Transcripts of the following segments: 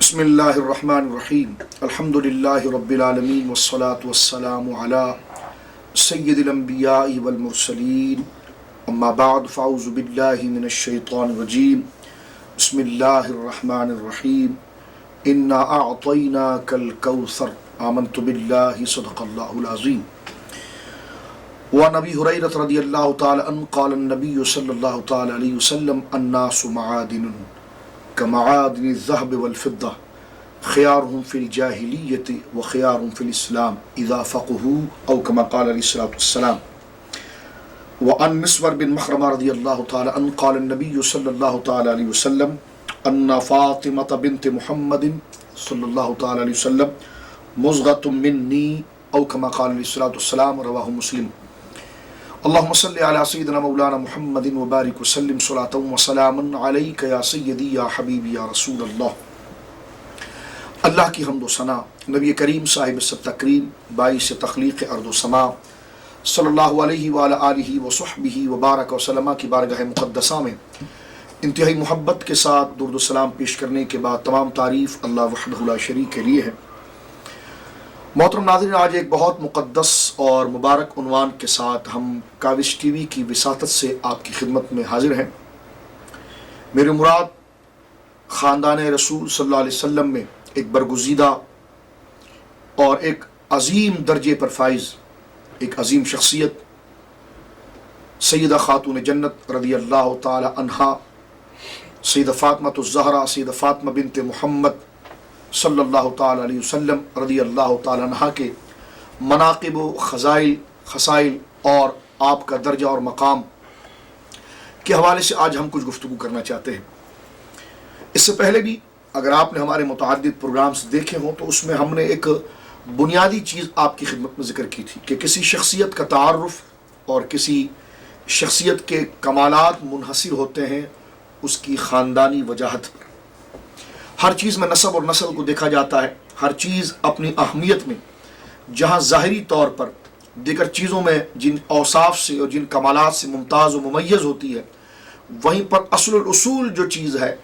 بسم اللہ الرحمن الرحیم الحمد للہ رب العالمین والصلاة والسلام علی سید الانبیاء والمرسلین اما بعد فاعوذ باللہ من الشیطان الرجیم بسم اللہ الرحمن الرحیم انا اعطیناک الکوثر آمنت باللہ صدق اللہ العظیم وعن ابی ہریرہ رضی اللہ تعالی عنہ قال النبی صلی اللہ تعالی علیہ وسلم الناس معادن كمعادن الذهب والفضة خيارهم في الجاهلية وخيارهم في الإسلام إذا فقهوا أو كما قال عليه الصلاة والسلام. وعن مسور بن مخرمة رضي الله تعالى عنه قال النبي صلى الله تعالى عليه وسلم أن فاطمة بنت محمد صلى الله تعالى عليه وسلم مزغة مني أو كما قال عليه الصلاة والسلام. رواه مسلم. اللهم صل على سيدنا مولانا محمد وبارك وسلم صلاة وسلاما عليك يا سيدي يا حبيبي يا رسول الله. اللہ کی حمد و ثنا نبی کریم صاحب سب تکریم باعث تخلیق ارض و سما صلی اللہ علیہ وآلہ آلہ وصحبہ وبارک وسلم کی بارگاہ مقدسہ میں انتہائی محبت کے ساتھ درود و سلام پیش کرنے کے بعد تمام تعریف اللہ وحدہ لا شریک کے لیے ہے. محترم ناظرین، آج ایک بہت مقدس اور مبارک عنوان کے ساتھ ہم کاوش ٹی وی کی وساطت سے آپ کی خدمت میں حاضر ہیں. میری مراد خاندان رسول صلی اللہ علیہ وسلم میں ایک برگزیدہ اور ایک عظیم درجے پر فائز ایک عظیم شخصیت سیدہ خاتون جنت رضی اللہ تعالی عنہا سیدہ فاطمہ الزہرا سیدہ فاطمہ بنت محمد صلی اللہ تعالی علیہ وسلم رضی اللہ تعالی عنہ کے مناقب و خصائل اور آپ کا درجہ اور مقام کے حوالے سے آج ہم کچھ گفتگو کرنا چاہتے ہیں. اس سے پہلے بھی اگر آپ نے ہمارے متعدد پروگرامز دیکھے ہوں تو اس میں ہم نے ایک بنیادی چیز آپ کی خدمت میں ذکر کی تھی کہ کسی شخصیت کا تعارف اور کسی شخصیت کے کمالات منحصر ہوتے ہیں اس کی خاندانی وجاہت پر. ہر چیز میں نسب اور نسل کو دیکھا جاتا ہے. ہر چیز اپنی اہمیت میں جہاں ظاہری طور پر دیگر چیزوں میں جن اوصاف سے اور جن کمالات سے ممتاز و ممیز ہوتی ہے، وہیں پر اصل الاصول جو چیز ہے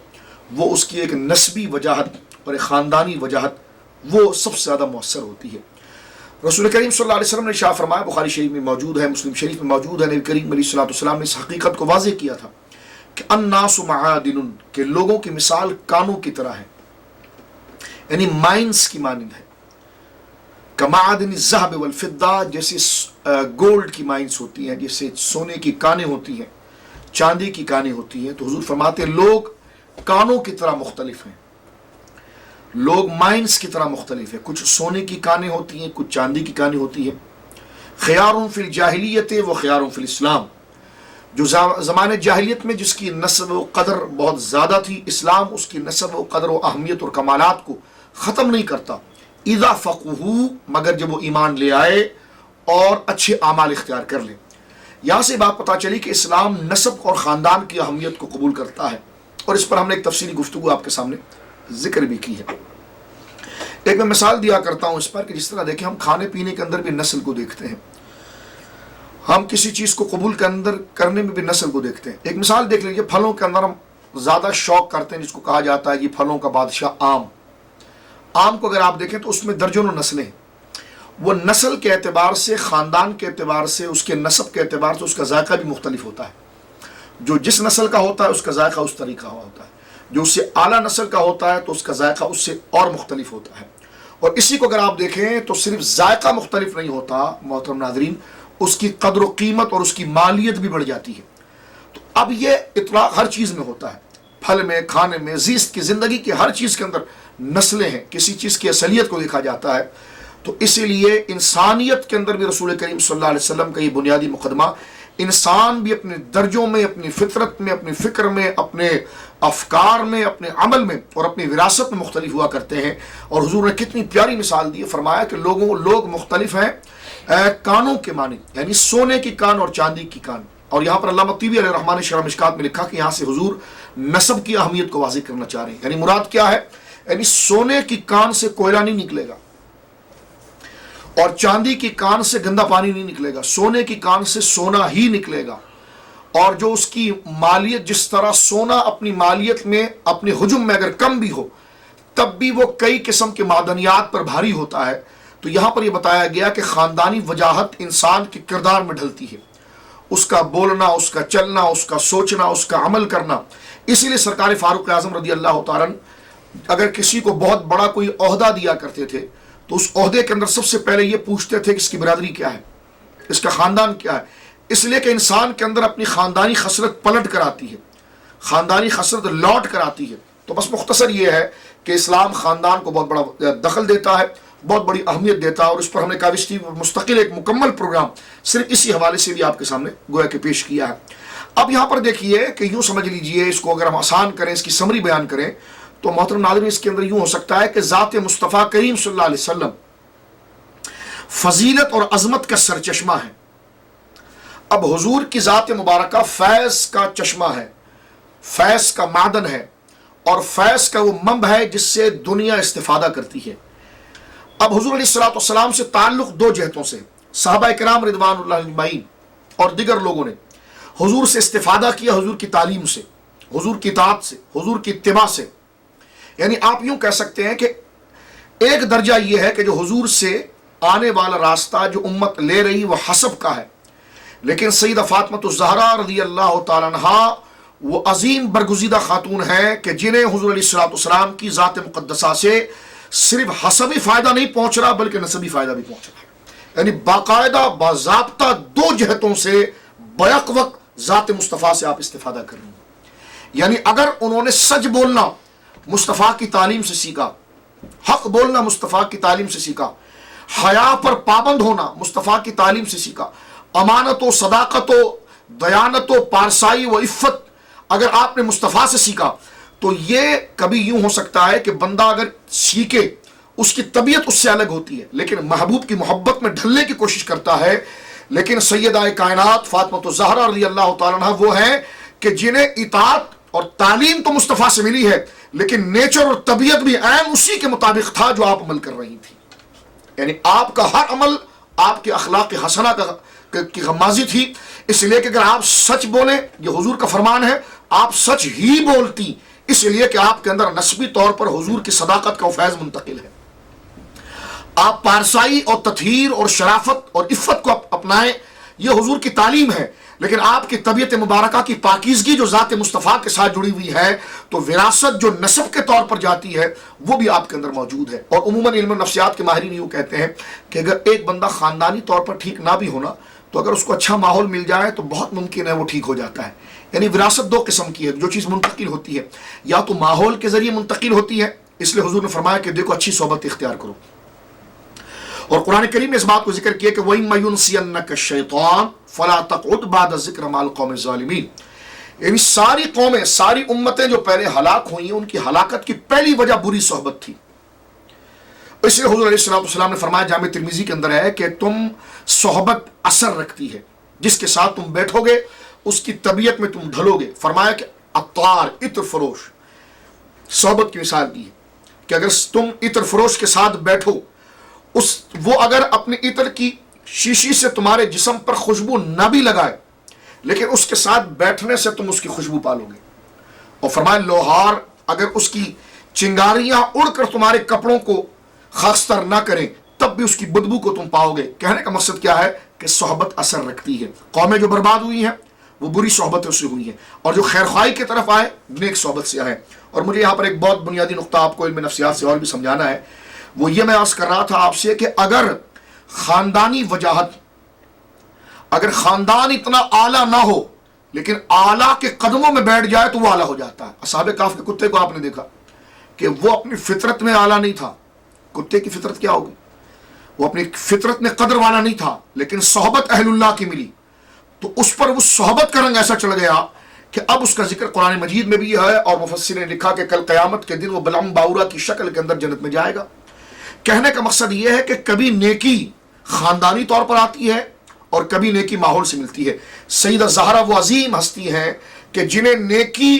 وہ اس کی ایک نسبی وجاہت اور ایک خاندانی وجاہت وہ سب سے زیادہ مؤثر ہوتی ہے. رسول کریم صلی اللہ علیہ وسلم نے ارشاد فرمایا، بخاری شریف میں موجود ہے، مسلم شریف میں موجود ہے، نبی کریم علیہ الصلوۃ والسلام نے اس حقیقت کو واضح کیا تھا کہ الناس معادن، کہ لوگوں کی مثال کانوں کی طرح ہے، یعنی مائنز کی مانند ہے. کمعادن الذهب والفضہ، جیسے گولڈ کی مائنز ہوتی ہیں، جیسے سونے کی کانیں ہوتی ہیں، چاندی کی کانیں ہوتی ہیں. تو حضور فرماتے ہیں لوگ کانوں کی طرح مختلف ہیں، لوگ مائنز کی طرح مختلف ہیں. کچھ سونے کی کانیں ہوتی ہیں، کچھ چاندی کی کانیں ہوتی ہیں. خیار فی الجاہلیت و خیار فی الاسلام، جو زمانے جاہلیت میں جس کی نسب و قدر بہت زیادہ تھی، اسلام اس کی نسب و قدر و اہمیت اور کمالات کو ختم نہیں کرتا. اذا فقہوا، مگر جب وہ ایمان لے آئے اور اچھے اعمال اختیار کر لیں. یہاں سے بات پتہ چلی کہ اسلام نسب اور خاندان کی اہمیت کو قبول کرتا ہے، اور اس پر ہم نے ایک تفصیلی گفتگو آپ کے سامنے ذکر بھی کی ہے. ایک میں مثال دیا کرتا ہوں اس پر کہ جس طرح دیکھیں ہم کھانے پینے کے اندر بھی نسل کو دیکھتے ہیں، ہم کسی چیز کو قبول کے اندر کرنے میں بھی نسل کو دیکھتے ہیں. ایک مثال دیکھ لیجیے، پھلوں کے اندر ہم زیادہ شوق کرتے ہیں جس کو کہا جاتا ہے یہ پھلوں کا بادشاہ آم. آم کو اگر آپ دیکھیں تو اس میں درجنوں نسلیں ہیں. وہ نسل کے اعتبار سے، خاندان کے اعتبار سے، اس کے نسب کے اعتبار سے اس کا ذائقہ بھی مختلف ہوتا ہے. جو جس نسل کا ہوتا ہے اس کا ذائقہ اس طریقہ ہوتا ہے، جو اس سے اعلیٰ نسل کا ہوتا ہے تو اس کا ذائقہ اس سے اور مختلف ہوتا ہے. اور اسی کو اگر آپ دیکھیں تو صرف ذائقہ مختلف نہیں ہوتا محترم ناظرین، اس کی قدر و قیمت اور اس کی مالیت بھی بڑھ جاتی ہے. تو اب یہ اطلاق ہر چیز میں ہوتا ہے، پھل میں، کھانے میں، زیست کی زندگی کی ہر چیز کے اندر نسلیں ہیں. کسی چیز کی اصلیت کو دیکھا جاتا ہے. تو اسی لیے انسانیت کے اندر بھی رسول کریم صلی اللہ علیہ وسلم کا یہ بنیادی مقدمہ، انسان بھی اپنے درجوں میں، اپنی فطرت میں، اپنی فکر میں، اپنے افکار میں، اپنے عمل میں اور اپنی وراثت میں مختلف ہوا کرتے ہیں. اور حضور نے کتنی پیاری مثال دی، فرمایا کہ لوگ مختلف ہیں کانوں کے معنی، یعنی سونے کی کان اور چاندی کی کان. اور یہاں پر علامہ طیبی علیہ الرحمٰن نے شرح مشکات میں لکھا کہ یہاں سے حضور نسب کی اہمیت کو واضح کرنا چاہ رہے ہیں. یعنی مراد کیا ہے؟ یعنی سونے کی کان سے کوئلہ نہیں نکلے گا اور چاندی کی کان سے گندا پانی نہیں نکلے گا، سونے کی کان سے سونا ہی نکلے گا. اور جو اس کی مالیت، جس طرح سونا اپنی مالیت میں، اپنے حجم میں اگر کم بھی ہو، تب بھی وہ کئی قسم کے معدنیات پر بھاری ہوتا ہے. تو یہاں پر یہ بتایا گیا کہ خاندانی وجاہت انسان کے کردار میں ڈھلتی ہے، اس کا بولنا، اس کا چلنا، اس کا سوچنا، اس کا عمل کرنا. اسی لیے سرکار فاروق اعظم رضی اللہ تعالیٰ اگر کسی کو بہت بڑا کوئی عہدہ دیا کرتے تھے تو اس عہدے کے اندر سب سے پہلے یہ پوچھتے تھے کہ اس کی برادری کیا ہے، اس کا خاندان کیا ہے. اس لیے کہ انسان کے اندر اپنی خاندانی خصلت پلٹ کر آتی ہے، خاندانی خصلت لوٹ کر آتی ہے. تو بس مختصر یہ ہے کہ اسلام خاندان کو بہت بڑا دخل دیتا ہے، بہت بڑی اہمیت دیتا ہے، اور اس پر ہم نے کاوش ٹی وی پر مستقل ایک مکمل پروگرام صرف اسی حوالے سے بھی آپ کے سامنے گویا کہ پیش کیا ہے. اب یہاں پر دیکھیے کہ یوں سمجھ لیجئے، اس کو اگر ہم آسان کریں، اس کی سمری بیان کریں تو محترم ناظرین اس کے اندر یوں ہو سکتا ہے کہ ذات مصطفیٰ کریم صلی اللہ علیہ وسلم فضیلت اور عظمت کا سرچشمہ ہے. اب حضور کی ذات مبارکہ فیض کا چشمہ ہے، فیض کا معدن ہے، اور فیض کا وہ منبع ہے جس سے دنیا استفادہ کرتی ہے. اب حضور علیہ السلام سے تعلق دو جہتوں سے، صحابہ کرام رضوان اللہ اجمعین اور دیگر لوگوں نے حضور سے استفادہ کیا، حضور کی تعلیم سے، حضور کی اطاعت سے، حضور کی اتباع سے. یعنی آپ یوں کہہ سکتے ہیں کہ ایک درجہ یہ ہے کہ جو حضور سے آنے والا راستہ جو امت لے رہی وہ حسب کا ہے، لیکن سیدہ فاطمہ الزہرا رضی اللہ تعالیٰ عنہا وہ عظیم برگزیدہ خاتون ہیں کہ جنہیں حضور علیہ السلام کی ذات مقدسہ سے صرف حسبی فائدہ نہیں پہنچ رہا بلکہ نسبی فائدہ بھی پہنچ رہا ہے. یعنی باقاعدہ باضابطہ دو جہتوں سے بیک وقت ذات مصطفیٰ سے آپ استفادہ کر رہے ہیں. یعنی اگر انہوں نے سچ بولنا مصطفیٰ کی تعلیم سے سیکھا، حق بولنا مصطفیٰ کی تعلیم سے سیکھا، حیا پر پابند ہونا مصطفیٰ کی تعلیم سے سیکھا، امانت و صداقت و دیانت و پارسائی و عفت اگر آپ نے مصطفیٰ سے سیکھا تو یہ کبھی یوں ہو سکتا ہے کہ بندہ اگر سیکھے اس کی طبیعت اس سے الگ ہوتی ہے لیکن محبوب کی محبت میں ڈھلنے کی کوشش کرتا ہے. لیکن سیدہ کائنات فاطمہ الزہرا رضی اللہ تعالیٰ عنہ وہ ہیں کہ جنہیں اطاعت اور تعلیم تو مصطفیٰ سے ملی ہے لیکن نیچر اور طبیعت بھی عین اسی کے مطابق تھا جو آپ عمل کر رہی تھی. یعنی آپ کا ہر عمل آپ کے اخلاق حسنہ کی غمازی تھی. اس لیے کہ اگر آپ سچ بولیں، یہ حضور کا فرمان ہے، آپ سچ ہی بولتی، اس لیے کہ آپ کے اندر نسبی طور پر حضور کی صداقت کا فیض منتقل ہے. آپ پارسائی اور تطہیر اور شرافت اور عفت کو اپنائیں، یہ حضور کی تعلیم ہے. لیکن آپ کی طبیعت مبارکہ کی پاکیزگی جو ذات مصطفیٰ کے ساتھ جڑی ہوئی ہے تو وراثت جو نسب کے طور پر جاتی ہے وہ بھی آپ کے اندر موجود ہے. اور عموماً علم نفسیات کے ماہرین یوں کہتے ہیں کہ اگر ایک بندہ خاندانی طور پر ٹھیک نہ بھی ہونا تو اگر اس کو اچھا ماحول مل جائے تو بہت ممکن ہے وہ ٹھیک ہو جاتا ہے. یعنی وراثت دو قسم کی ہے، جو چیز منتقل ہوتی ہے یا تو ماحول کے ذریعے منتقل ہوتی ہے، اس لیے حضور نے فرمایا کہ دیکھو اچھی صحبت اختیار کرو. اور قرآن کریم نے اس بات کو ذکر کیا کہ وَإِمَّا يُنْسِيَنَّكَ الشَّيْطَانُ فَلَا تَقْعُدْ بَعْدَ الذِّكْرِ مَعَ الْقَوْمِ الظَّالِمِينَ. یعنی ساری قومیں، ساری امتیں جو پہلے ہلاک ہوئی ہیں ان کی ہلاکت کی پہلی وجہ بری صحبت تھی. اس لیے حضور علیہ السلام نے فرمایا، جامع ترمذی کے اندر ہے کہ تم صحبت اثر رکھتی ہے، جس کے ساتھ تم بیٹھو گے اس کی طبیعت میں تم ڈھلو گے. فرمایا کہ عطار، عطر فروش، صحبت کی مثال دی ہے کہ اگر تم عطر فروش کے ساتھ بیٹھو، وہ اگر اپنی عطر کی شیشی سے تمہارے جسم پر خوشبو نہ بھی لگائے لیکن اس کے ساتھ بیٹھنے سے تم اس کی خوشبو پالو گے. اور فرمایا لوہار اگر اس کی چنگاریاں اڑ کر تمہارے کپڑوں کو خاکستر نہ کریں تب بھی اس کی بدبو کو تم پاؤ گے. کہنے کا مقصد کیا ہے کہ صحبت اثر رکھتی ہے. قومیں جو برباد ہوئی ہیں وہ بری صحبتوں سے ہوئی ہیں، اور جو خیر خواہی کی طرف آئے نیک صحبت سے آئے. اور مجھے یہاں پر ایک بہت بنیادی نقطہ آپ کو علم نفسیات سے اور بھی سمجھانا ہے. وہ یہ میں عرض کر رہا تھا آپ سے کہ اگر خاندانی وجاہت، اگر خاندان اتنا اعلیٰ نہ ہو لیکن اعلیٰ کے قدموں میں بیٹھ جائے تو وہ اعلیٰ ہو جاتا ہے. اصحاب کہف کے کتے کو آپ نے دیکھا کہ وہ اپنی فطرت میں اعلیٰ نہیں تھا. کتے کی فطرت کیا ہوگی؟ وہ اپنی فطرت میں قدر والا نہیں تھا لیکن صحبت اہل اللہ کی ملی تو اس پر وہ صحبت کا رنگ ایسا چڑھ گیا کہ اب اس کا ذکر قرآن مجید میں بھی ہے، اور مفسرین نے لکھا کہ کل قیامت کے دن وہ بلعم باورا کی شکل کے اندر جنت میں جائے گا. کہنے کا مقصد یہ ہے کہ کبھی نیکی خاندانی طور پر آتی ہے اور کبھی نیکی ماحول سے ملتی ہے. سیدہ زہرا وہ عظیم ہستی ہیں کہ جنہیں نیکی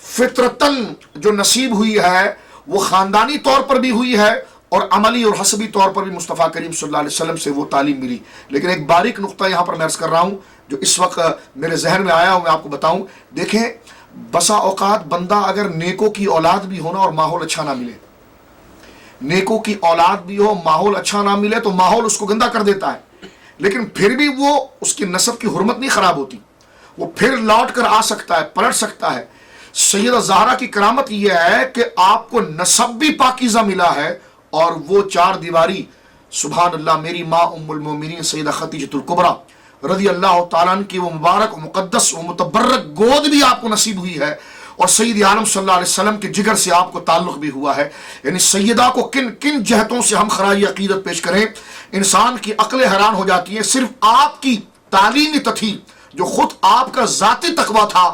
فطرتاً جو نصیب ہوئی ہے وہ خاندانی طور پر بھی ہوئی ہے اور عملی اور حسبی طور پر بھی مصطفیٰ کریم صلی اللہ علیہ وسلم سے وہ تعلیم ملی. لیکن ایک باریک نقطہ یہاں پر میں عرض کر رہا ہوں جو اس وقت میرے ذہن میں آیا ہوں، میں آپ کو بتاؤں. دیکھیں بسا اوقات بندہ اگر نیکوں کی اولاد بھی ہونا اور ماحول اچھا نہ ملے نیکوں کی اولاد بھی ہو، ماحول اچھا نہ ملے تو ماحول اس کو گندا کر دیتا ہے، لیکن پھر بھی وہ اس کی نسب کی حرمت نہیں خراب ہوتی، وہ پھر لوٹ کر آ سکتا ہے، پلٹ سکتا ہے۔ سیدہ زہرا کی کرامت یہ ہے کہ آپ کو نسب بھی پاکیزہ ملا ہے، اور وہ چار دیواری سبحان اللہ میری ماں ام المومنین سیدہ خدیجۃ الکبریٰ رضی اللہ تعالیٰ عنہ کی وہ مبارک و مقدس و متبرک گود بھی آپ کو نصیب ہوئی ہے، اور سید عالم صلی اللہ علیہ وسلم کے جگر سے آپ کو تعلق بھی ہوا ہے۔ یعنی سیدہ کو کن کن جہتوں سے ہم خراج عقیدت پیش کریں، انسان کی عقل حیران ہو جاتی ہے۔ صرف آپ کی تعلیمی تتھی جو خود آپ کا ذاتی تقویٰ تھا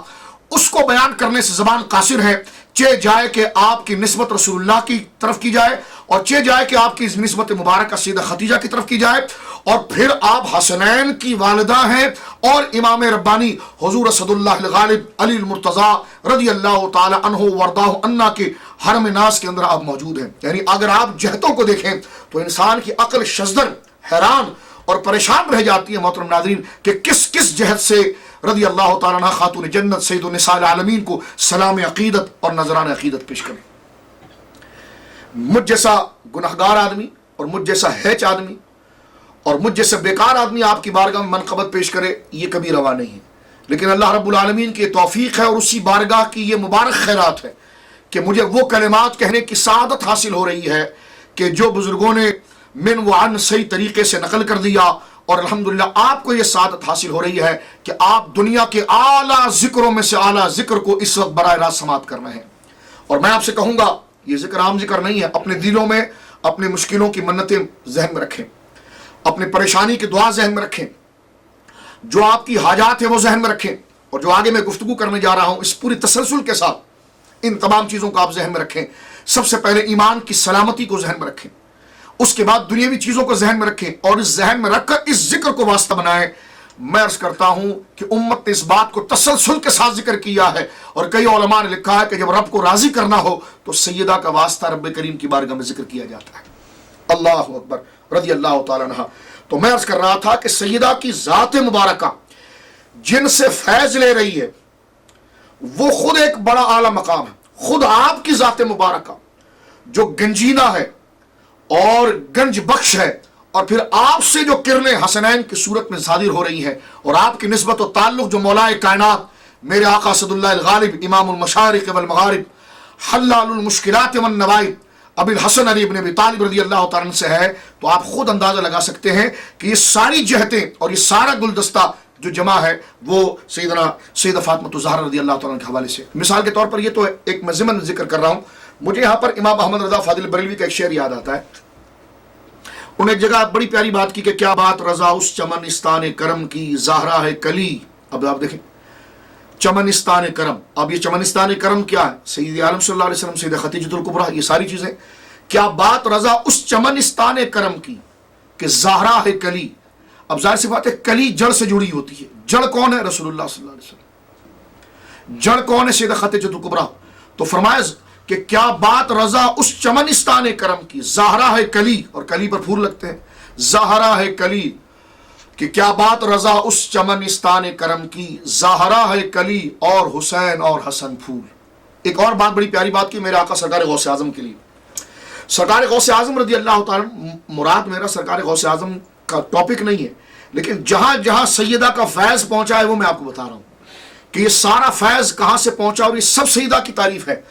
اس کو بیان کرنے سے زبان قاصر ہے، چہ جائے کہ آپ کی نسبت رسول اللہ کی طرف کی جائے، اور چہ جائے کہ آپ کی نسبت مبارکہ سیدہ خدیجہ کی طرف کی جائے، اور پھر آپ حسنین کی والدہ ہیں، اور امام ربانی حضور اسد اللہ الغالب علی المرتضیٰ رضی اللہ تعالی عنہ ورداہ عنہ کے حرم ناز کے اندر آپ موجود ہیں۔ یعنی اگر آپ جہتوں کو دیکھیں تو انسان کی عقل شزدر حیران اور پریشان رہ جاتی ہے محترم ناظرین کہ کس کس جہت سے رضی اللہ تعالیٰ عنہ خاتون جنت سید النساء العالمین کو سلام عقیدت اور نذران عقیدت پیش کریں۔ مجھ جیسا گناہگار آدمی اور مجھ جیسا ہیچ آدمی اور مجھ جیسا بیکار آدمی آپ کی بارگاہ میں منقبت پیش کرے، یہ کبھی روا نہیں ہے، لیکن اللہ رب العالمین کی توفیق ہے اور اسی بارگاہ کی یہ مبارک خیرات ہے کہ مجھے وہ کلمات کہنے کی سعادت حاصل ہو رہی ہے کہ جو بزرگوں نے من و عن صحیح طریقے سے نقل کر دیا، اور الحمدللہ آپ کو یہ سعادت حاصل ہو رہی ہے کہ آپ دنیا کے اعلیٰ ذکروں میں سے اعلیٰ ذکر کو اس وقت براہ راست سماعت کر رہے ہیں۔ اور میں آپ سے کہوں گا یہ ذکر عام ذکر نہیں ہے، اپنے دلوں میں اپنے مشکلوں کی منتیں ذہن میں رکھیں، اپنے پریشانی کی دعا ذہن میں رکھیں، جو آپ کی حاجات ہیں وہ ذہن میں رکھیں، اور جو آگے میں گفتگو کرنے جا رہا ہوں اس پوری تسلسل کے ساتھ ان تمام چیزوں کو آپ ذہن میں رکھیں۔ سب سے پہلے ایمان کی سلامتی کو ذہن میں رکھیں، اس کے بعد دنیاوی چیزوں کو ذہن میں رکھیں، اور اس ذہن میں رکھ کر اس ذکر کو واسطہ بنائیں۔ میں عرض کرتا ہوں کہ امت نے اس بات کو تسلسل کے ساتھ ذکر کیا ہے، اور کئی علماء نے لکھا ہے کہ جب رب کو راضی کرنا ہو تو سیدہ کا واسطہ رب کریم کی بارگاہ میں ذکر کیا جاتا ہے۔ اللہ اکبر رضی اللہ تعالیٰ عنہ۔ تو میں عرض کر رہا تھا کہ سیدہ کی ذات مبارکہ جن سے فیض لے رہی ہے وہ خود ایک بڑا اعلیٰ مقام ہے۔ خود آپ کی ذات مبارکہ جو گنجینہ ہے اور گنج بخش ہے، اور پھر آپ سے جو کرنیں حسنین کی صورت میں صادر ہو رہی ہیں، اور آپ کی نسبت و تعلق جو مولا کائنات میرے آقا اسد اللہ الغالب امام المشارق والمغارب حلال المشکلات والنوائب ابی الحسن علی ابن ابی طالب رضی اللہ تعالیٰ عنہ سے ہے، تو آپ خود اندازہ لگا سکتے ہیں کہ یہ ساری جہتیں اور یہ سارا گلدستہ جو جمع ہے وہ سیدہ فاطمہ الزہرا رضی اللہ تعالیٰ عنہ کے حوالے سے۔ مثال کے طور پر یہ تو ایک میں ضمن ذکر کر رہا ہوں، مجھے یہاں پر امام احمد رضا فاضل بریلوی کا ایک شعر یاد آتا ہے۔ انہوں نے ایک جگہ بڑی پیاری بات کی کہ کیا بات رضا اس چمنستان کرم کی، زہرا ہے کلی۔ اب آپ دیکھیں چمنستان کرم، اب یہ چمنستان کرم کیا ہے؟ سید عالم صلی اللہ علیہ وسلم، سیدہ خدیجۃ الکبریٰ، یہ ساری چیزیں۔ کیا بات رضا اس چمنستان کرم کی کہ زہرا ہے کلی۔ اب ظاہر سی بات ہے کلی جڑ سے جڑی ہوتی ہے، جڑ کون ہے؟ رسول اللہ صلی اللہ علیہ وسلم۔ جڑ کون ہے؟ سیدہ خدیجۃ الکبریٰ۔ تو فرمایا کہ کیا بات رضا اس چمنستان کرم کی، زہرا ہے کلی، اور کلی پر پھول لگتے ہیں، زہرا ہے کلی، کہ کیا بات رضا اس چمنستان کرم کی، زہرا ہے کلی اور حسین اور حسن پھول۔ ایک اور بات بڑی پیاری بات کی میرے آقا سرکار غوث اعظم کے لیے۔ سرکار غوث اعظم رضی اللہ تعالیٰ، مراد میرا سرکار غوث اعظم کا ٹاپک نہیں ہے، لیکن جہاں جہاں سیدہ کا فیض پہنچا ہے وہ میں آپ کو بتا رہا ہوں کہ یہ سارا فیض کہاں سے پہنچا، اور یہ سب سیدہ کی تعریف ہے۔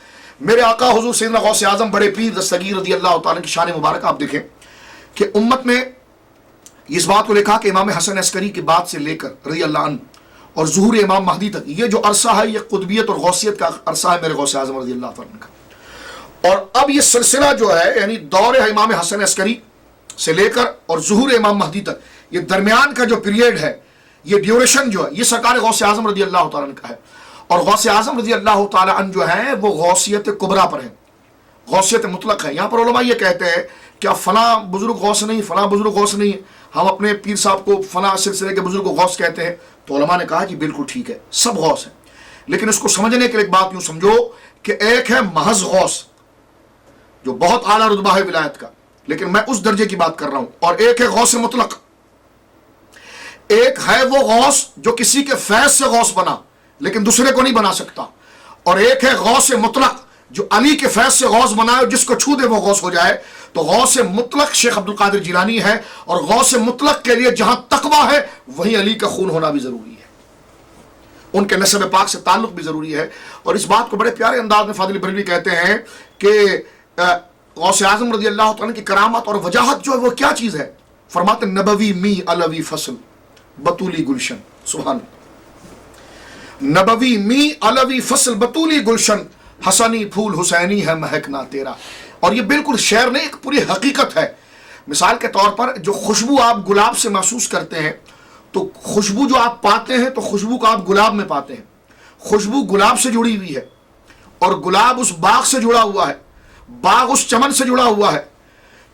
میرے آقا حضور سیدنا غوث اعظم بڑے پیر دستگیر رضی اللہ تعالیٰ کی شان مبارک آپ دیکھیں کہ امت میں اس بات کو لکھا کہ امام حسن عسکری کی بات سے لے کر رضی اللہ عنہ اور ظہور امام مہدی تک یہ جو عرصہ ہے یہ قطبیت اور غوثیت کا عرصہ ہے میرے غوث اعظم رضی اللہ تعالیٰ کا۔ اور اب یہ سلسلہ جو ہے یعنی دور امام حسن عسکری سے لے کر اور ظہور امام مہدی تک، یہ درمیان کا جو پیریڈ ہے، یہ ڈیوریشن جو ہے، یہ سرکار غوث اعظم رضی اللہ تعالیٰ عنہ کا ہے۔ اور غوث اعظم رضی اللہ تعالیٰ عنہ جو ہیں وہ غوثیت کبریٰ پر ہیں، غوثیت مطلق ہے۔ یہاں پر علماء یہ کہتے ہیں کہ فلاں بزرگ غوث نہیں، فلاں بزرگ غوث نہیں، ہم اپنے پیر صاحب کو فلاں سلسلے کے بزرگ کو غوث کہتے ہیں، تو علماء نے کہا جی بالکل ٹھیک ہے، سب غوث ہیں، لیکن اس کو سمجھنے کے لیے ایک بات یوں سمجھو کہ ایک ہے محض غوث جو بہت اعلیٰ رتبہ ہے ولایت کا، لیکن میں اس درجے کی بات کر رہا ہوں، اور ایک ہے غوث مطلق، ایک ہے وہ غوث جو کسی کے فیض سے غوث بنا لیکن دوسرے کو نہیں بنا سکتا، اور ایک ہے غوث مطلق جو علی کے فیض سے غوث بنائے، جس کو چھو دے وہ غوث ہو جائے، تو غوث مطلق شیخ عبد القادر جیلانی ہے، اور غوث مطلق کے لیے جہاں تقویٰ ہے وہیں علی کا خون ہونا بھی ضروری ہے، ان کے نسب پاک سے تعلق بھی ضروری ہے۔ اور اس بات کو بڑے پیارے انداز میں فاضل بریلوی کہتے ہیں کہ غوث اعظم رضی اللہ تعالیٰ کی کرامت اور وجاہت جو ہے وہ کیا چیز ہے؟ فرماتے نبوی می علوی فصل بطولی گلشن، سبحان اللہ، نبوی می علوی فصل بطولی گلشن، حسنی پھول حسینی ہے مہکنا تیرا۔ اور یہ بالکل شعر نہیں، ایک پوری حقیقت ہے۔ مثال کے طور پر جو خوشبو آپ گلاب سے محسوس کرتے ہیں، تو خوشبو جو آپ پاتے ہیں تو خوشبو کو آپ گلاب میں پاتے ہیں، خوشبو گلاب سے جڑی ہوئی ہے، اور گلاب اس باغ سے جڑا ہوا ہے، باغ اس چمن سے جڑا ہوا ہے،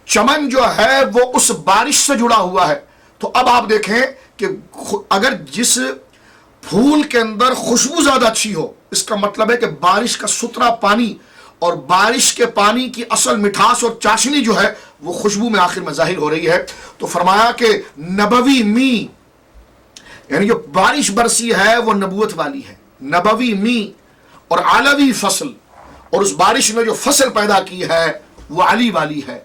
چمن جو ہے وہ اس بارش سے جڑا ہوا ہے۔ تو اب آپ دیکھیں کہ اگر جس پھول کے اندر خوشبو زیادہ اچھی ہو، اس کا مطلب ہے کہ بارش کا ستھرا پانی اور بارش کے پانی کی اصل مٹھاس اور چاشنی جو ہے وہ خوشبو میں آخر میں ظاہر ہو رہی ہے۔ تو فرمایا کہ نبوی می، یعنی جو بارش برسی ہے وہ نبوت والی ہے، نبوی می، اور علوی فصل، اور اس بارش نے جو فصل پیدا کی ہے وہ علی والی ہے،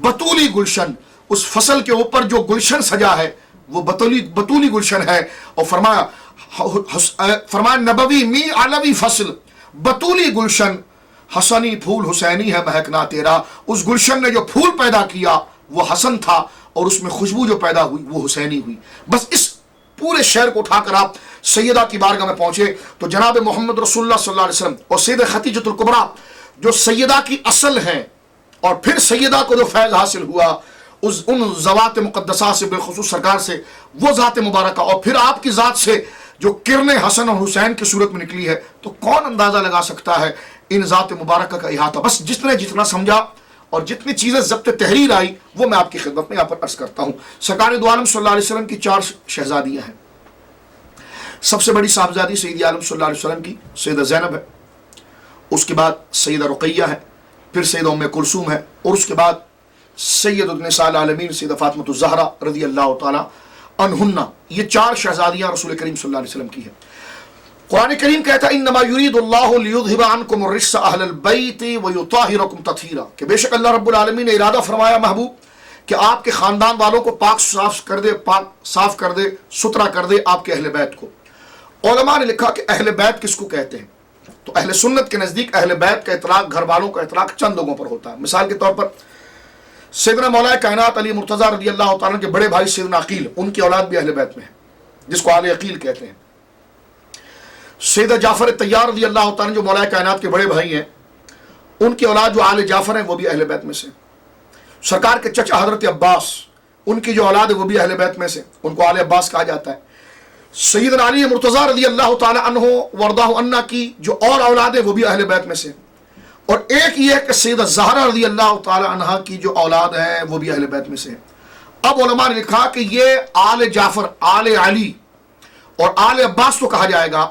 بطولی گلشن، اس فصل کے اوپر جو گلشن سجا ہے وہ بطولی گلشن ہے۔ اور فرمایا نبوی می علوی فصل بطولی گلشن، حسنی پھول حسینی ہے مہکنا تیرا، اس گلشن نے جو پھول پیدا کیا وہ حسن تھا، اور اس میں خوشبو جو پیدا ہوئی وہ حسینی ہوئی۔ بس اس پورے شعر کو اٹھا کر آپ سیدہ کی بارگاہ میں پہنچے تو جناب محمد رسول اللہ صلی اللہ علیہ وسلم اور سید خدیجۃ الکبریٰ جو سیدہ کی اصل ہیں، اور پھر سیدہ کو جو فیض حاصل ہوا ان ذوات مقدسہ سے، بالخصوص سرکار سے، وہ ذات مبارکہ، اور پھر آپ کی ذات سے جو کرن حسن اور حسین کی صورت میں نکلی ہے، تو کون اندازہ لگا سکتا ہے ان ذات مبارکہ کا احاطہ۔ بس جس نے جتنا سمجھا اور جتنی چیزیں ضبط تحریر آئی وہ میں آپ کی خدمت میں یہاں پر عرض کرتا ہوں۔ سرکار دو عالم صلی اللہ علیہ وسلم کی 4 شہزادیاں ہیں۔ سب سے بڑی صاحبزادی سید عالم صلی اللہ علیہ وسلم کی سیدہ زینب ہے، اس کے بعد سیدہ رقیہ ہے، پھر سیدہ ام کلثوم ہے، اور اس کے بعد سید النساء العالمین سیدہ فاطمۃ الزہرا رضی اللہ تعالی عنہن۔ یہ 4 شہزادیاں رسول کریم صلی اللہ علیہ وسلم کی ہیں۔ قرآن کریم کہتا ہے انما یرید اللہ لیذھب عنکم الرجس اہل البیت ویطہرکم تطہیرا، کہ بے شک اللہ رب العالمین نے ارادہ فرمایا محبوب کہ آپ کے خاندان والوں کو پاک صاف کر دے، ستھرا کر دے آپ کے اہل بیت کو۔ علماء نے لکھا کہ اہل بیت کس کو کہتے ہیں، تو اہل سنت کے نزدیک اہل بیت کا اطلاق، گھر والوں کا اطلاق چند لوگوں پر ہوتا ہے۔ مثال کے طور پر سیدنا مولا کائنات علی مرتضیٰ رضی اللہ تعالیٰ کے بڑے بھائی سیدنا عقیل، ان کی اولاد بھی اہل بیت میں ہے، جس کو آل عقیل کہتے ہیں۔ سیدہ جعفر طیار رضی اللہ تعالیٰ جو مولا کائنات کے بڑے بھائی ہیں، ان کی اولاد جو آل جعفر ہیں وہ بھی اہل بیت میں سے۔ سرکار کے چچا حضرت عباس، ان کی جو اولاد ہے وہ بھی اہل بیت میں سے، ان کو آل عباس کہا جاتا ہے۔ سیدنا علی مرتضیٰ رضی اللہ تعالیٰ عنہ وردہ عنہ کی جو اور اولاد ہیں وہ بھی اہل بیت میں سے، اور ایک یہ ہے کہ سیدہ زہرا رضی اللہ تعالیٰ عنہ کی جو اولاد ہیں وہ بھی اہل بیت میں سے ہیں۔ اب علماء نے لکھا کہ یہ آل جعفر، آل علی اور آل عباس تو کہا جائے گا،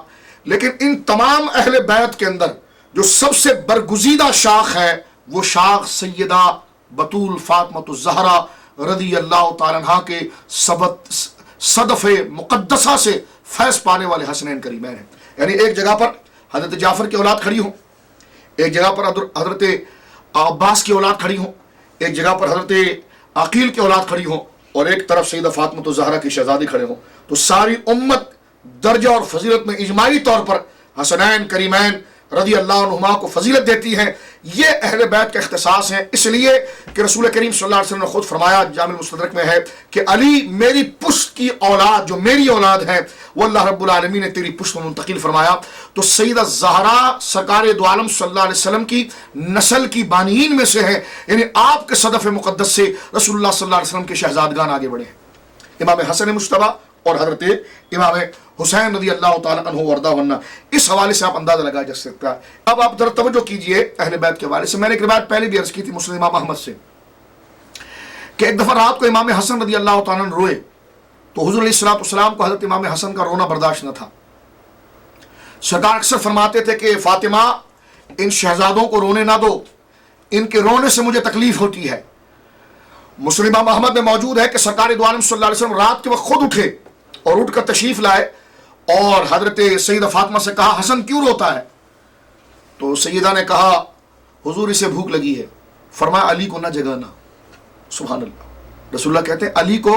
لیکن ان تمام اہل بیت کے اندر جو سب سے برگزیدہ شاخ ہے وہ شاخ سیدہ بطول فاطمۃ الزہرا رضی اللہ تعالیٰ عنہ کے صدف مقدسہ سے فیض پانے والے حسنین کریمین ہیں۔ یعنی ایک جگہ پر حضرت جعفر کی اولاد کھڑی ہوں، ایک جگہ پر حضرت عباس کی اولاد کھڑی ہوں، ایک جگہ پر حضرت عقیل کی اولاد کھڑی ہوں، اور ایک طرف سیدہ فاطمۃ الزہرا کی شہزادی کھڑے ہوں، تو ساری امت درجہ اور فضیلت میں اجماعی طور پر حسنین کریمین رضی اللہ عنہما کو فضیلت دیتی ہیں۔ یہ اہل بیت کا اختصاص ہے، اس لیے کہ رسول کریم صلی اللہ علیہ وسلم نے خود فرمایا، جامع المستدرک میں ہے کہ علی میری پشت کی اولاد، جو میری اولاد ہے وہ اللہ رب العالمین نے تیری پشت میں منتقل فرمایا۔ تو سیدہ زہرا سرکار دو عالم صلی اللہ علیہ وسلم کی نسل کی بانیین میں سے ہے، یعنی آپ کے صدف مقدس سے رسول اللہ صلی اللہ علیہ وسلم کے شہزادگان آگے بڑھے ہیں، امام حسن مجتبی اور حضرت امام حسین رضی اللہ تعالیٰ عنہ وردہ عنہ۔ اس حوالے سے آپ اندازہ لگایا جا سکتا ہے۔ اب آپ ذرا توجہ کیجئے اہل بیت کے حوالے سے۔ میں نے ایک روایت پہلے بھی عرض کی تھی مسلم امام احمد سے کہ ایک دفعہ رات کو امام حسن رضی اللہ تعالیٰ عنہ روئے، تو حضور علیہ السلام کو حضرت امام حسن کا رونا برداشت نہ تھا۔ سرکار اکثر فرماتے تھے کہ فاطمہ ان شہزادوں کو رونے نہ دو، ان کے رونے سے مجھے تکلیف ہوتی ہے۔ مسلم امام احمد میں موجود ہے کہ سرکار دو عالم صلی اللہ علیہ وسلم رات کے وقت خود اٹھے اور اٹھ کر تشریف لائے اور حضرت سیدہ فاطمہ سے کہا حسن کیوں روتا ہے؟ تو سیدہ نے کہا حضور اسے بھوک لگی ہے، فرمایا علی کو نہ جگانا. سبحان اللہ. رسول اللہ کہتے ہیں علی کو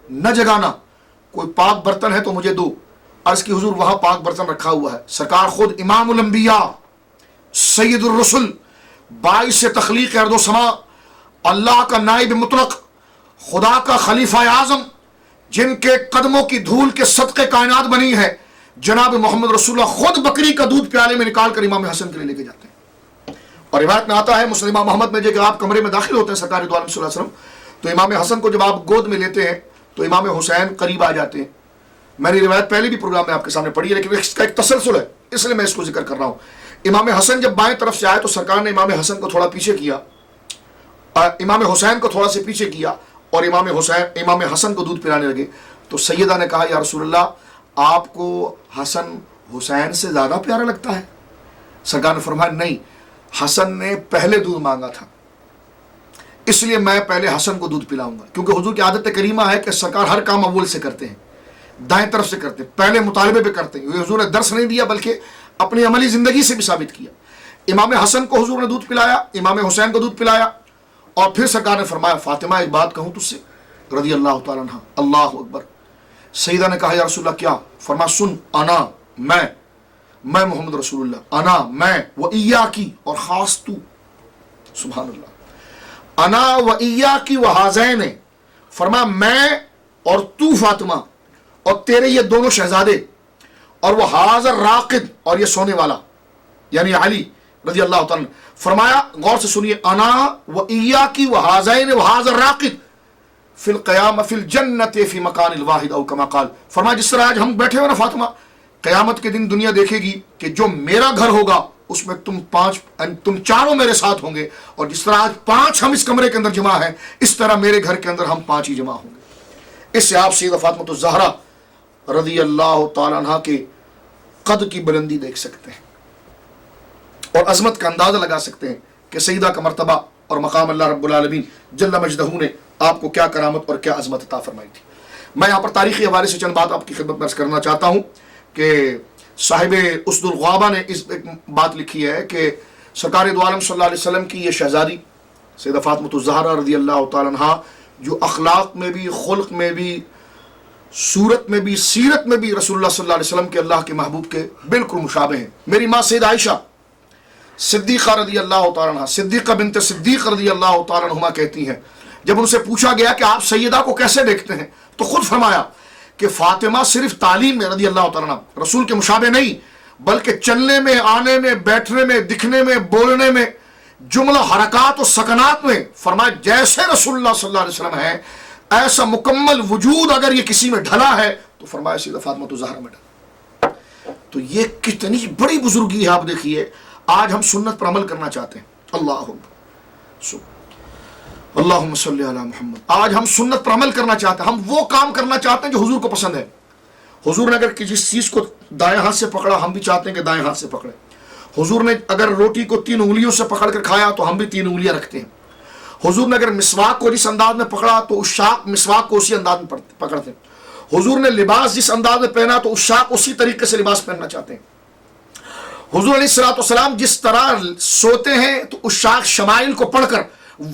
نہ جگانا، کوئی پاک برتن ہے تو مجھے دو. عرض کی حضور وہاں پاک برتن رکھا ہوا ہے. سرکار خود امام الانبیاء سید الرسل، باعث تخلیق ارض و سما، اللہ کا نائب مطلق، خدا کا خلیفہ اعظم، جن کے قدموں کی دھول کے صدقے کائنات بنی ہے، جناب محمد رسول اللہ خود بکری کا دودھ پیالے میں نکال کر امام حسن کے لیے لے کے جاتے ہیں. اور روایت میں آتا ہے مسلم محمد میں کہ آپ کمرے میں داخل ہوتے ہیں سرکار دو عالم صلی اللہ علیہ وسلم، تو امام حسن کو جب آپ گود میں لیتے ہیں تو امام حسین قریب آ جاتے ہیں. میں نے روایت پہلے بھی پروگرام میں آپ کے سامنے پڑھی ہے، لیکن اس کا ایک تسلسل ہے، اس لیے میں اس کو ذکر کر رہا ہوں. امام حسن جب بائیں طرف سے آئے تو سرکار نے امام حسن کو تھوڑا پیچھے کیا، امام حسین کو تھوڑا سے پیچھے کیا، اور امام حسن کو دودھ پلانے لگے. تو سیدہ نے کہا یا رسول اللہ آپ کو حسن حسین سے زیادہ پیارا لگتا ہے؟ سرکار نے فرمایا نہیں، حسن نے پہلے دودھ مانگا تھا، اس لیے میں پہلے حسن کو دودھ پلاؤں گا. کیونکہ حضور کی عادت کریمہ ہے کہ سرکار ہر کام اول سے کرتے ہیں، دائیں طرف سے کرتے ہیں، پہلے مطالبے پہ کرتے ہیں. حضور نے درس نہیں دیا بلکہ اپنی عملی زندگی سے بھی ثابت کیا. امام حسن کو حضور نے دودھ پلایا، امام حسین کو دودھ پلایا، اور پھر سرکار نے فرمایا فاطمہ ایک بات کہوں تجھ سے رضی اللہ تعالیٰ عنہ. اللہ اکبر. سیدہ نے کہا یا رسول اللہ کیا؟ فرمایا سن، انا میں محمد رسول اللہ، انا میں، و ایاکی اور خاص تو. سبحان اللہ. انا و ایاکی و حاذین، فرمایا میں اور تو فاطمہ اور تیرے یہ دونوں شہزادے، اور وہ حاضر راقد اور یہ سونے والا یعنی علی رضی اللہ تعالیٰ. فرمایا غور سے سنیے، انا و ایاکی و حاذین و حاضر راقد فی القیامہ فی الجنت فی مکان الواحد او کما قال. فرمایا جس طرح آج ہم بیٹھے ہو نا فاطمہ، قیامت کے دن دنیا دیکھے گی کہ جو میرا گھر ہوگا اس میں تم چاروں میرے ساتھ ہوں گے، اور جس طرح آج 5 ہم اس کمرے کے اندر جمع ہیں، اس طرح میرے گھر کے اندر ہم 5 ہی جمع ہوں گے. اس سے آپ سیدہ فاطمہ الزہرا رضی اللہ تعالیٰ عنہ کے قد کی بلندی دیکھ سکتے ہیں اور عظمت کا اندازہ لگا سکتے ہیں کہ سیدہ کا مرتبہ اور مقام اللہ رب العالمین جل مجدہ نے آپ کو کیا کرامت اور کیا عظمت عطا فرمائی تھی. میں یہاں پر تاریخی حوالے سے چند بات آپ کی خدمت میں عرض کرنا چاہتا ہوں کہ صاحب اسد الغابہ نے اس ایک بات لکھی ہے کہ سرکار دو عالم صلی اللہ علیہ وسلم کی یہ شہزادی سیدہ فاطمہ الزہرا رضی اللہ تعالیٰ عنہ، جو اخلاق میں بھی، خلق میں بھی، صورت میں بھی، سیرت میں بھی رسول اللہ صلی اللہ علیہ وسلم کے اللہ کے محبوب کے بالکل مشابہ ہیں. میری ماں سیدہ عائشہ صدیقہ رضی اللہ تعالیٰ عنہ، صدیقہ بنت صدیق رضی اللہ تعالیٰ عنہما کہتی ہیں جب ان سے پوچھا گیا کہ آپ سیدہ کو کیسے دیکھتے ہیں تو خود فرمایا کہ فاطمہ صرف تعلیم میں رضی اللہ تعالیٰ عنہ رسول کے مشابہ نہیں، بلکہ چلنے میں، آنے میں، بیٹھنے میں، دکھنے میں، بولنے میں، جملہ حرکات و سکنات میں فرمایا جیسے رسول اللہ صلی اللہ علیہ وسلم ہے ایسا مکمل وجود اگر یہ کسی میں ڈھلا ہے تو فرمایا سیدہ فاطمہ الزہرا میں ڈھلا. تو یہ کتنی بڑی بزرگی ہے. آپ دیکھیے آج ہم سنت پر عمل کرنا چاہتے ہیں، اللہم صلی علی محمد، آج ہم سنت پر عمل کرنا چاہتے ہیں، ہم وہ کام کرنا چاہتے ہیں جو حضور کو پسند ہے. حضور نے اگر جس چیز کو دائیں ہاتھ سے پکڑا ہم بھی چاہتے ہیں کہ دائیں ہاتھ سے پکڑے. حضور نے اگر روٹی کو 3 انگلیوں سے پکڑ کر کھایا تو ہم بھی 3 انگلیاں رکھتے ہیں. حضور نے اگر مسواک کو جس انداز میں پکڑا تو اس شاق مسواک کو اسی انداز میں پکڑتے ہیں. حضور نے لباس جس انداز میں پہنا تو اس شاق اسی طریقے سے لباس پہننا چاہتے ہیں. حضور علیہ الصلوۃ والسلام جس طرح سوتے ہیں تو اس شاق شمائل کو پڑھ کر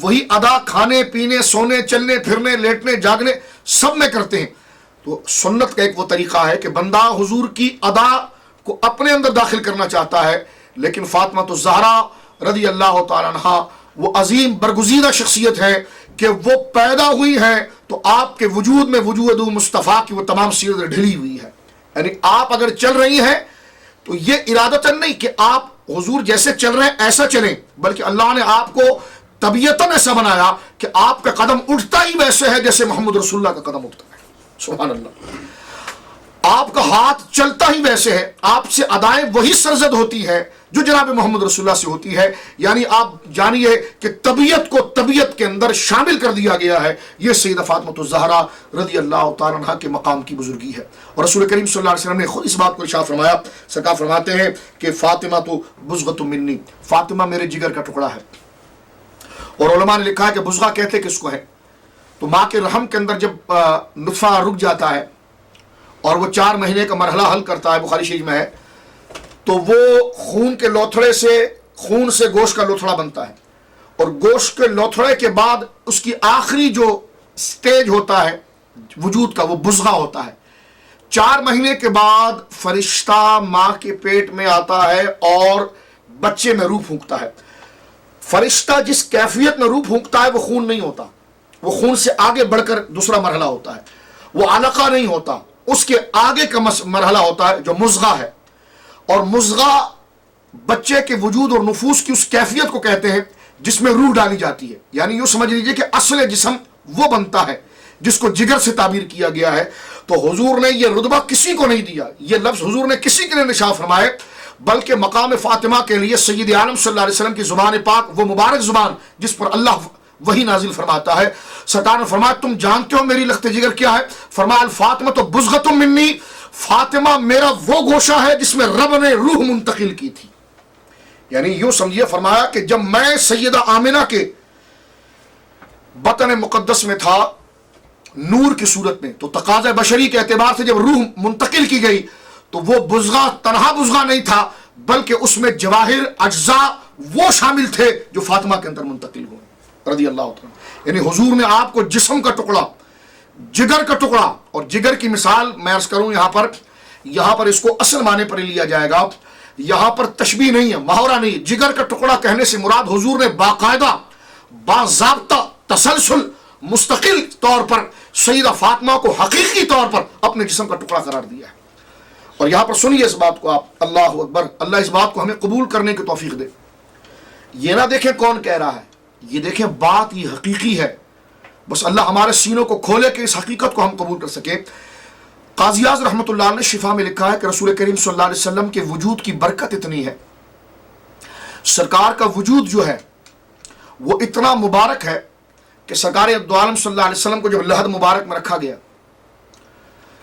وہی ادا کھانے پینے، سونے، چلنے پھرنے، لیٹنے، جاگنے سب میں کرتے ہیں. تو سنت کا ایک وہ طریقہ ہے کہ بندہ حضور کی ادا کو اپنے اندر داخل کرنا چاہتا ہے، لیکن فاطمہ الزہرا رضی اللہ تعالیٰ عنہ وہ عظیم برگزیدہ شخصیت ہے کہ وہ پیدا ہوئی ہے تو آپ کے وجود میں وجود مصطفیٰ کی وہ تمام سیرت ڈھلی ہوئی ہے. یعنی آپ اگر چل رہی ہیں تو یہ ارادتاً نہیں کہ آپ حضور جیسے چل رہے ہیں ایسا چلیں، بلکہ اللہ نے آپ کو طبیعتاً ایسا بنایا کہ آپ کا قدم اٹھتا ہی ویسے ہے جیسے محمد رسول اللہ کا قدم اٹھتا ہے. سبحان اللہ. آپ کا ہاتھ چلتا ہی ویسے ہے، آپ سے ادائیں وہی سرزد ہوتی ہے جو جناب محمد رسول اللہ سے ہوتی ہے. یعنی آپ جانیے کہ طبیعت کو طبیعت کے اندر شامل کر دیا گیا ہے. یہ سیدہ فاطمہ الزہرا رضی اللہ تعالیٰ عنہ کے مقام کی بزرگی ہے. اور رسول کریم صلی اللہ علیہ وسلم نے خود اس بات کو ارشاد فرمایا. سرکار فرماتے ہیں کہ فاطمہ تو بزغۃ منی، فاطمہ میرے جگر کا ٹکڑا ہے. اور علماء نے لکھا ہے کہ بزغہ کہتے کس کو ہے؟ تو ماں کے رحم کے اندر جب نطفہ رک جاتا ہے اور وہ 4 مہینے کا مرحلہ حل کرتا ہے، بخاری شریف میں ہے، تو وہ خون کے لوتھڑے سے خون سے گوشت کا لوتھڑا بنتا ہے، اور گوشت کے لوتھڑے کے بعد اس کی آخری جو سٹیج ہوتا ہے وجود کا، وہ بزغہ ہوتا ہے۔ 4 مہینے کے بعد فرشتہ ماں کے پیٹ میں آتا ہے اور بچے میں روح پھونکتا ہے۔ فرشتہ جس کیفیت میں روح پھونکتا ہے وہ خون نہیں ہوتا، وہ خون سے آگے بڑھ کر دوسرا مرحلہ ہوتا ہے، وہ علقہ نہیں ہوتا، اس کے آگے کا مرحلہ ہوتا ہے جو مزغہ ہے۔ اور مزغہ بچے کے وجود اور نفوس کی اس کیفیت کو کہتے ہیں جس میں روح ڈالی جاتی ہے، یعنی یوں سمجھ لیجئے کہ اصل جسم وہ بنتا ہے جس کو جگر سے تعبیر کیا گیا ہے۔ تو حضور نے یہ رتبہ کسی کو نہیں دیا، یہ لفظ حضور نے کسی کے لیے نشان فرمائے، بلکہ مقام فاطمہ کے لیے سید عالم صلی اللہ علیہ وسلم کی زبان پاک، وہ مبارک زبان جس پر اللہ وہی نازل فرماتا ہے، سرکار نے فرمایا تم جانتے ہو میری لخت جگر کیا ہے؟ فرمایا الفاطمہ تو بزغۃ منی، فاطمہ میرا وہ گوشہ ہے جس میں رب نے روح منتقل کی تھی۔ یعنی یوں سمجھیے، فرمایا کہ جب میں سیدہ آمنہ کے بطن مقدس میں تھا نور کی صورت میں، تو تقاضۂ بشری کے اعتبار سے جب روح منتقل کی گئی تو وہ بزغہ تنہا بزغہ نہیں تھا، بلکہ اس میں جواہر اجزاء وہ شامل تھے جو فاطمہ کے اندر منتقل ہوئے رضی اللہ تعالیٰ۔ یعنی حضور نے آپ کو جسم کا ٹکڑا، جگر کا ٹکڑا، اور جگر کی مثال میں عرض کروں یہاں پر اس کو اصل معنی پر لیا جائے گا، یہاں پر تشبیہ نہیں ہے، محاورہ نہیں ہے۔ جگر کا ٹکڑا کہنے سے مراد حضور نے باقاعدہ باضابطہ تسلسل مستقل طور پر سیدہ فاطمہ کو حقیقی طور پر اپنے جسم کا ٹکڑا قرار دیا ہے۔ اور یہاں پر سنیے اس بات کو آپ، اللہ اکبر، اللہ اس بات کو ہمیں قبول کرنے کی توفیق دے۔ یہ نہ دیکھیں کون کہہ رہا ہے، یہ دیکھیں بات یہ حقیقی ہے، بس اللہ ہمارے سینوں کو کھولے کہ اس حقیقت کو ہم قبول کر سکیں۔ قاضی اعظم رحمۃ اللہ نے شفا میں لکھا ہے کہ رسول کریم صلی اللہ علیہ وسلم کے وجود کی برکت اتنی ہے، سرکار کا وجود جو ہے وہ اتنا مبارک ہے کہ سرکار دو عالم صلی اللہ علیہ وسلم کو جب لحد مبارک میں رکھا گیا،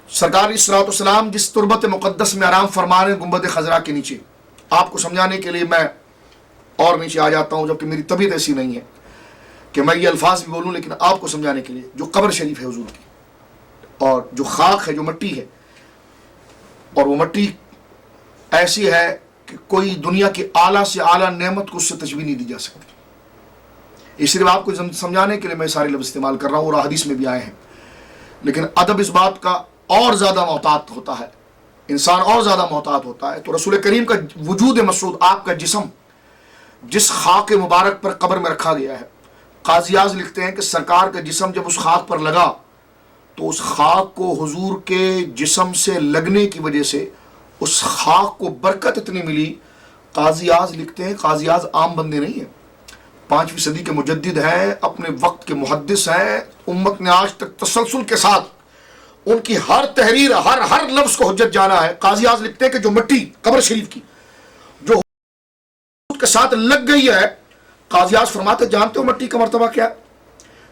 سرکار صلی اللہ علیہ وسلم جس تربت مقدس میں آرام فرما رہے ہیں گنبد خضرا کے نیچے، آپ کو سمجھانے کے لیے میں اور نیچے آ جاتا ہوں، جبکہ میری طبیعت ایسی نہیں ہے کہ میں یہ الفاظ بھی بولوں، لیکن آپ کو سمجھانے کے لیے جو قبر شریف ہے حضور کی، اور جو خاک ہے، جو مٹی ہے، اور وہ مٹی ایسی ہے کہ کوئی دنیا کی اعلیٰ سے اعلیٰ نعمت کو اس سے تشبیہ نہیں دی جا سکتی۔ یہ صرف آپ کو سمجھانے کے لیے میں سارے لفظ استعمال کر رہا ہوں، اور حدیث میں بھی آئے ہیں، لیکن ادب اس بات کا اور زیادہ محتاط ہوتا ہے، انسان اور زیادہ محتاط ہوتا ہے۔ تو رسول کریم کا وجود مسعود، آپ کا جسم جس خاک مبارک پر قبر میں رکھا گیا ہے، قاضی اعظم لکھتے ہیں کہ سرکار کا جسم جب اس خاک پر لگا تو اس خاک کو حضور کے جسم سے لگنے کی وجہ سے اس خاک کو برکت اتنی ملی۔ قاضی اعظم لکھتے ہیں، قاضی اعظم عام بندے نہیں ہیں، 5ویں صدی کے مجدد ہیں، اپنے وقت کے محدث ہیں، امت نے آج تک تسلسل کے ساتھ ان کی ہر تحریر، ہر لفظ کو حجت جانا ہے۔ قاضی اعظم لکھتے ہیں کہ جو مٹی قبر شریف کی جو حضور کے ساتھ لگ گئی ہے، قاضی اعظم فرماتے جانتے ہو مٹی کا مرتبہ کیا ہے؟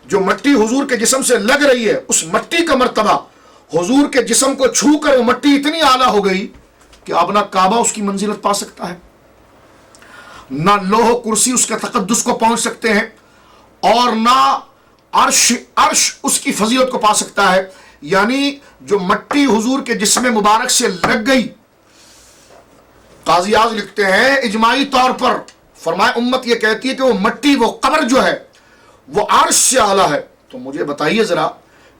جو مٹی حضور کے جسم سے لگ رہی ہے، اس مٹی کا مرتبہ حضور کے جسم کو چھو کر وہ مٹی اتنی اعلیٰ ہو گئی کہ اب نہ کعبہ اس کی منزلت پا سکتا ہے، نہ لوح و کرسی اس کے تقدس کو پہنچ سکتے ہیں، اور نہ عرش اس کی فضیلت کو پا سکتا ہے۔ یعنی جو مٹی حضور کے جسم مبارک سے لگ گئی، قاضی اعظم لکھتے ہیں اجماعی طور پر فرمائے امت یہ کہتی ہے کہ وہ مٹی، وہ قبر جو ہے وہ عرش سے اعلیٰ ہے۔ تو مجھے بتائیے ذرا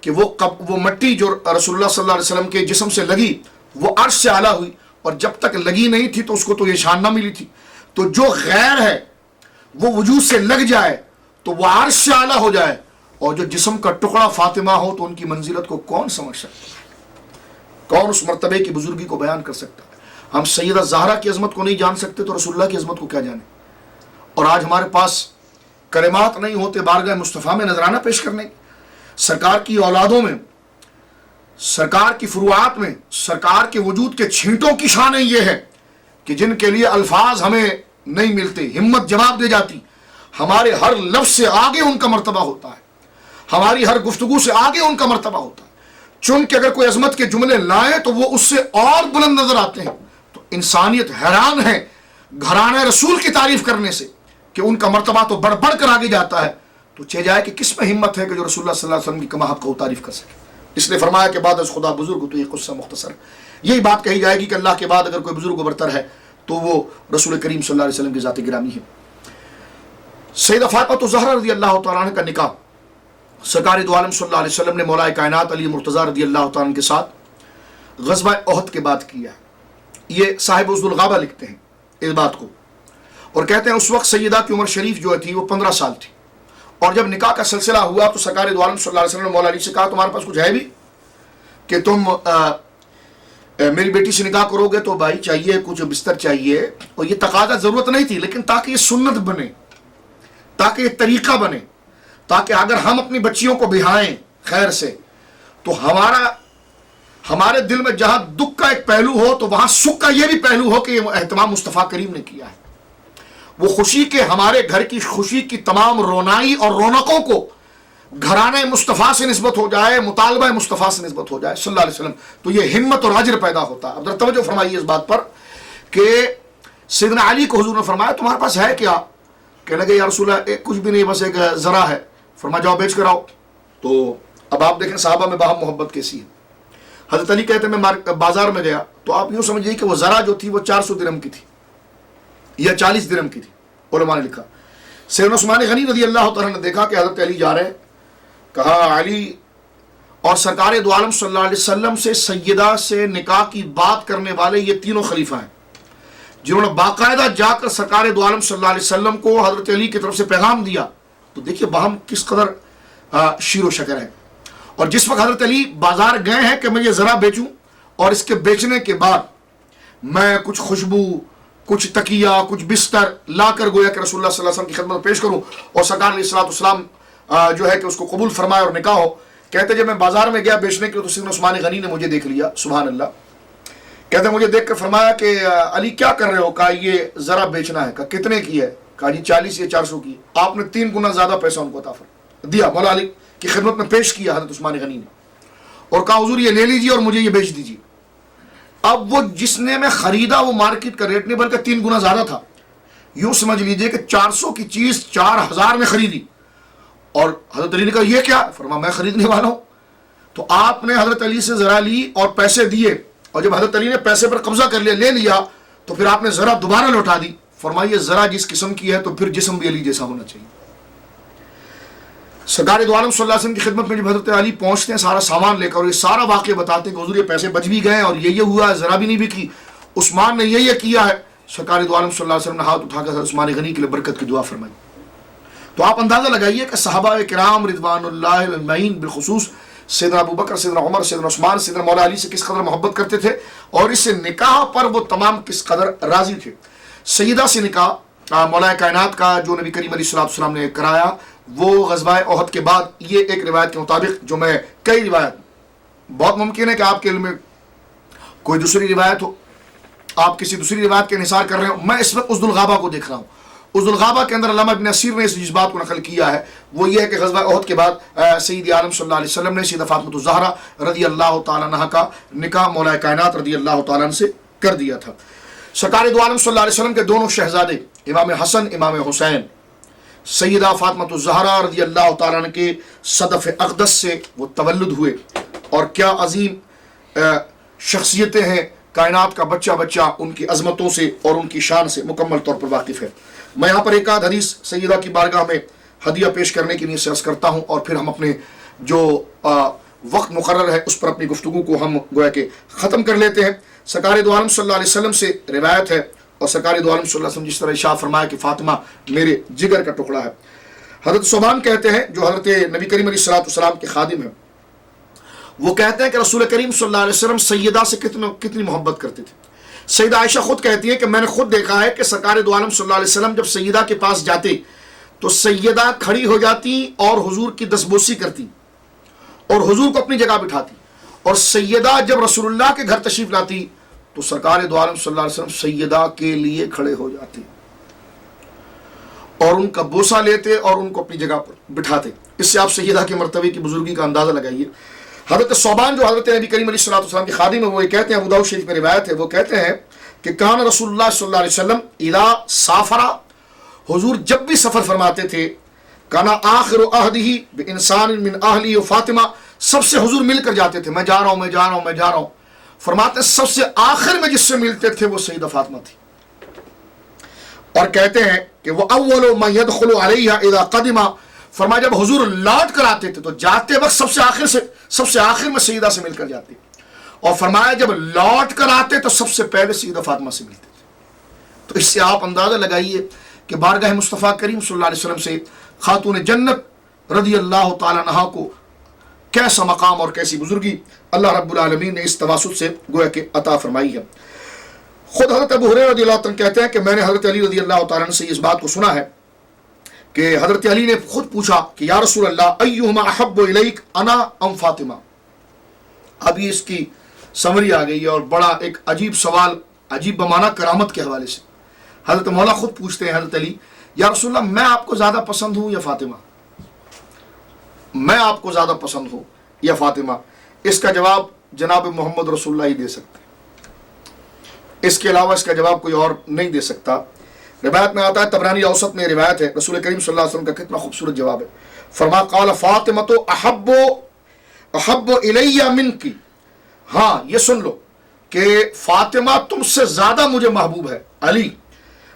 کہ وہ مٹی جو رسول اللہ صلی اللہ علیہ وسلم کے جسم سے لگی وہ عرش سے اعلیٰ ہوئی، اور جب تک لگی نہیں تھی تو اس کو تو یہ شان نہ ملی تھی۔ تو جو غیر ہے وہ وجود سے لگ جائے تو وہ عرش سے اعلیٰ ہو جائے، اور جو جسم کا ٹکڑا فاطمہ ہو تو ان کی منزلت کو کون سمجھ سکتا ہے؟ کون اس مرتبے کی بزرگی کو بیان کر سکتا ہے؟ ہم سیدہ زہرا کی عظمت کو نہیں جان سکتے تو رسول اللہ کی عظمت کو کیا جانے؟ اور آج ہمارے پاس کلمات نہیں ہوتے بارگاہ مصطفیٰ میں نذرانہ پیش کرنے، سرکار کی اولادوں میں، سرکار کی فروعات میں، سرکار کے وجود کے چھینٹوں کی شانیں یہ ہے کہ جن کے لیے الفاظ ہمیں نہیں ملتے، ہمت جواب دے جاتی، ہمارے ہر لفظ سے آگے ان کا مرتبہ ہوتا ہے، ہماری ہر گفتگو سے آگے ان کا مرتبہ ہوتا ہے۔ چن کے اگر کوئی عظمت کے جملے لائیں تو وہ اس سے اور بلند نظر آتے ہیں۔ تو انسانیت حیران ہے گھرانے رسول کی تعریف کرنے سے کہ ان کا مرتبہ تو بڑھ بڑھ کر آگے جاتا ہے، تو چہ جائے کہ کس میں ہمت ہے کہ جو رسول اللہ صلی اللہ علیہ وسلم کی کما حق کو تعریف کر سکے۔ اس نے فرمایا کہ بعد از خدا بزرگ تو یہ قصہ مختصر ہے۔ یہی بات کہی جائے گی کہ اللہ کے بعد اگر کوئی بزرگ و برتر ہے تو وہ رسول کریم صلی اللہ علیہ وسلم کی ذات گرامی ہے۔ سیدہ فاطمہ الزہرا رضی اللہ تعالیٰ عنہ کا نکاح سرکار دو عالم صلی اللہ علیہ وسلم نے مولا کائنات علی مرتضیٰ رضی اللہ تعالیٰ عنہ کے ساتھ غزوہ احد کے بعد کیا ہے۔ یہ صاحب عزد الغابہ لکھتے ہیں اس بات کو، اور کہتے ہیں اس وقت سیدہ کی عمر شریف جو تھی وہ 15 سال تھی، اور جب نکاح کا سلسلہ ہوا تو سرکار دو عالم صلی اللہ علیہ وسلم نے مولا علی سے کہا تمہارے پاس کچھ ہے بھی کہ تم میری بیٹی سے نکاح کرو گے؟ تو بھائی چاہیے، کچھ بستر چاہیے، اور یہ تقاضا ضرورت نہیں تھی، لیکن تاکہ یہ سنت بنے، تاکہ یہ طریقہ بنے، تاکہ اگر ہم اپنی بچیوں کو بہائیں خیر سے تو ہمارے دل میں جہاں دکھ کا ایک پہلو ہو تو وہاں سکھ کا یہ بھی پہلو ہو کہ یہ اہتمام مصطفیٰ کریم نے کیا ہے۔ وہ خوشی کے ہمارے گھر کی خوشی کی تمام رونائی اور رونقوں کو گھرانے مصطفیٰ سے نسبت ہو جائے، مطالبہ مصطفیٰ سے نسبت ہو جائے صلی اللہ علیہ وسلم، تو یہ ہمت اور اجر پیدا ہوتا ہے۔ اب ذرا توجہ فرمائیے اس بات پر کہ سیدنا علی کو حضور نے فرمایا تمہارے پاس ہے کیا؟ کہنے لگے یا رسول اللہ کچھ بھی نہیں، بس ایک ذرا ہے۔ فرمایا جاؤ بیچ کر آؤ۔ تو اب آپ دیکھیں صحابہ میں باہم محبت کیسی ہے۔ حضرت علی کہتے ہیں میں بازار میں گیا تو آپ یوں سمجھیے کہ وہ ذرا جو تھی وہ 400 درہم کی تھی یا 40 درہم کی تھی، علماء نے لکھا۔ سیدنا عثمان غنی رضی اللہ تعالیٰ نے دیکھا کہ حضرت علی جا رہے ہیں، کہا علی اور سرکار دو عالم صلی اللہ علیہ وسلم سے سیدہ سے نکاح کی بات کرنے والے یہ تینوں خلیفہ ہیں جنہوں نے باقاعدہ جا کر سرکار دو عالم صلی اللہ علیہ وسلم کو حضرت علی کی طرف سے پیغام دیا۔ تو دیکھیے باہم کس قدر شیر و شکر ہے۔ اور جس وقت حضرت علی بازار گئے ہیں کہ میں یہ ذرا بیچوں اور اس کے بیچنے کے بعد میں کچھ خوشبو، کچھ تکیہ، کچھ بستر لا کر گویا کہ رسول اللہ صلی اللہ علیہ وسلم کی خدمت میں پیش کروں اور سرکار علیہ الصلوۃ والسلام جو ہے کہ اس کو قبول فرمائے اور نکاح ہو۔ کہتے جب میں بازار میں گیا بیچنے کے لیے تو سیدنا عثمان غنی نے مجھے دیکھ لیا، سبحان اللہ۔ کہتے مجھے دیکھ کر فرمایا کہ علی کیا کر رہے ہو؟ کہا یہ ذرا بیچنا ہے۔ کہا کتنے کی ہے؟ کہا جی 40 یا 400 کی۔ آپ نے 3 گنا زیادہ پیسہ ان کو عطا دیا، مولا علی کی خدمت میں پیش کیا حضرت عثمان غنی نے، اور کہا حضور یہ لے لیجیے اور مجھے یہ بیچ دیجیے۔ اب وہ جس نے میں خریدا وہ مارکیٹ کا ریٹ نہیں بلکہ 3 گنا زیادہ تھا۔ یوں سمجھ لیجیے کہ 400 کی چیز 4000 میں خریدی، اور حضرت علی نے کہا یہ کیا؟ فرمایا میں خریدنے والا ہوں۔ تو آپ نے حضرت علی سے ذرا لی اور پیسے دیے، اور جب حضرت علی نے پیسے پر قبضہ کر لیا، لے لیا، تو پھر آپ نے ذرا دوبارہ لوٹا دی۔ فرمائیے ذرا جس قسم کی ہے تو پھر جسم بھی علی جیسا ہونا چاہیے۔ سرکار دو عالم صلی اللہ علیہ وسلم کی خدمت میں جب حضرت علی پہنچتے ہیں سارا سامان لے کر اور یہ سارا واقعہ بتاتے ہیں کہ حضور یہ پیسے بچ بھی گئے اور یہ ہوا ہے، ذرا بھی نہیں بکی، عثمان نے یہ کیا ہے۔ سرکار دو عالم صلی اللہ علیہ وسلم نے ہاتھ اٹھا کر عثمان غنی کے لیے برکت کی دعا فرمائی۔ تو آپ اندازہ لگائیے کہ صحابہ کرام رضوان اللہ اجمعین بالخصوص سیدنا ابو بکر، سیدنا عمر، سیدنا عثمان، سیدنا مولا علی سے کس قدر محبت کرتے تھے، اور اس نکاح پر وہ تمام کس قدر راضی تھے۔ سیدہ سے نکاح مولا کائنات کا جو نبی کریم علیہ السلام نے کرایا وہ غزوہ احد کے بعد، یہ ایک روایت کے مطابق جو میں کئی روایت، بہت ممکن ہے کہ آپ کے علم میں کوئی دوسری روایت ہو، آپ کسی دوسری روایت کے انحصار کر رہے ہو۔ میں اس وقت عزد الغابہ کو دیکھ رہا ہوں۔ عزد الغابہ کے اندر علامہ ابن اسیر نے اس بات کو نقل کیا ہے، وہ یہ ہے کہ غزوہ احد کے بعد سید عالم صلی اللہ علیہ وسلم نے سیدہ فاطمہ الزہرا رضی اللہ تعالیٰ عنہ کا نکاح مولا کائنات رضی اللہ تعالیٰ عنہ سے کر دیا تھا۔ سرکار دو عالم صلی اللہ علیہ وسلم کے دونوں شہزادے امام حسن، امام حسین، سیدہ فاطمہ الزہرا رضی اللہ تعالیٰ عنہ کے صدف اقدس سے وہ تولد ہوئے، اور کیا عظیم شخصیتیں ہیں، کائنات کا بچہ ان کی عظمتوں سے اور ان کی شان سے مکمل طور پر واقف ہے۔ میں یہاں پر ایک آدھ حدیث سیدہ کی بارگاہ میں ہدیہ پیش کرنے کی نیت سے عرض کرتا ہوں، اور پھر ہم اپنے جو وقت مقرر ہے اس پر اپنی گفتگو کو ہم گویا کہ ختم کر لیتے ہیں۔ سرکار دو عالم صلی اللہ علیہ وسلم سے روایت ہے، اور سرکار دو عالم صلی اللہ علیہ وسلم جس طرح ارشاد فرمایا کہ فاطمہ میرے جگر کا ٹکڑا ہے۔ حضرت صوبان کہتے ہیں جو حضرت نبی کریم علیہ السلام کے خادم ہیں، وہ کہتے ہیں کہ رسول کریم صلی اللہ علیہ وسلم سیدہ سے کتنی محبت کرتے تھے۔ سیدہ عائشہ خود کہتی ہیں کہ میں نے خود دیکھا ہے کہ سرکار دو عالم صلی اللہ علیہ وسلم جب سیدہ کے پاس جاتے تو سیدہ کھڑی ہو جاتی اور حضور کی دستبوسی کرتی اور حضور کو اپنی جگہ بٹھاتی، اور سیدہ جب رسول اللہ کے گھر تشریف لاتی تو سرکار دو عالم صلی اللہ علیہ وسلم سیدہ کے لیے کھڑے ہو جاتے اور ان کا بوسہ لیتے اور ان کو اپنی جگہ پر بٹھاتے۔ اس سے آپ سیدہ کے مرتبے کی بزرگی کا اندازہ لگائیے۔ حضرت صوبان جو حضرت نبی کریم علیہ السلام کے خادم ہیں، وہ یہ کہتے ہیں، ابو داؤد شریف میں روایت ہے، وہ کہتے ہیں کہ کان رسول اللہ صلی اللہ علیہ وسلم اذا سافرا، حضور جب بھی سفر فرماتے تھے، کانا آخر عہدہ بانسان من اہلی و فاطمہ، سب سے حضور مل کر جاتے تھے، میں جا رہا ہوں، میں جا رہا ہوں، میں جا رہا ہوں۔ فرماتے ہیں سب سے آخر میں جس سے ملتے تھے وہ سیدہ فاطمہ تھی۔ اور کہتے ہیں کہ وہ اول ما يدخل علیہ اذا قدم، فرمایا جب حضور لوٹ کر آتے تھے تو جاتے وقت سب سے آخر میں سیدہ سے مل کر جاتے، اور فرمایا جب لوٹ کر آتے تو سب سے پہلے سیدہ فاطمہ سے ملتے تھے۔ تو اس سے آپ اندازہ لگائیے کہ بارگاہ مصطفیٰ کریم صلی اللہ علیہ وسلم سے خاتون جنت رضی اللہ تعالی عنہا کو کیسا مقام اور کیسی بزرگی اللہ رب العالمین نے اس تواسط سے گویا کہ عطا فرمائی ہے۔ خود حضرت ابو ہریرہ رضی اللہ عنہ کہتے ہیں کہ میں نے حضرت علی رضی اللہ تعالیٰ عنہ سے اس بات کو سنا ہے کہ حضرت علی نے خود پوچھا کہ یا رسول اللہ ایہما احب الیک انا ام فاطمہ۔ اب یہ اس کی سمری آ گئی ہے، اور بڑا ایک عجیب سوال، عجیب بمانہ کرامت کے حوالے سے حضرت مولا خود پوچھتے ہیں حضرت علی، یا رسول اللہ میں آپ کو زیادہ پسند ہوں یا فاطمہ؟ میں آپ کو زیادہ پسند ہوں یا فاطمہ؟ اس کا جواب جناب محمد رسول اللہ ہی دے سکتے، اس کے علاوہ اس کا جواب کوئی اور نہیں دے سکتا۔ روایت میں آتا ہے، طبرانی اوسط میں روایت ہے، رسول کریم صلی اللہ علیہ وسلم کا کتنا خوبصورت جواب ہے۔ فرمایا قال فاطمہ احب الی منکی، ہاں یہ سن لو کہ فاطمہ تم سے زیادہ مجھے محبوب ہے علی،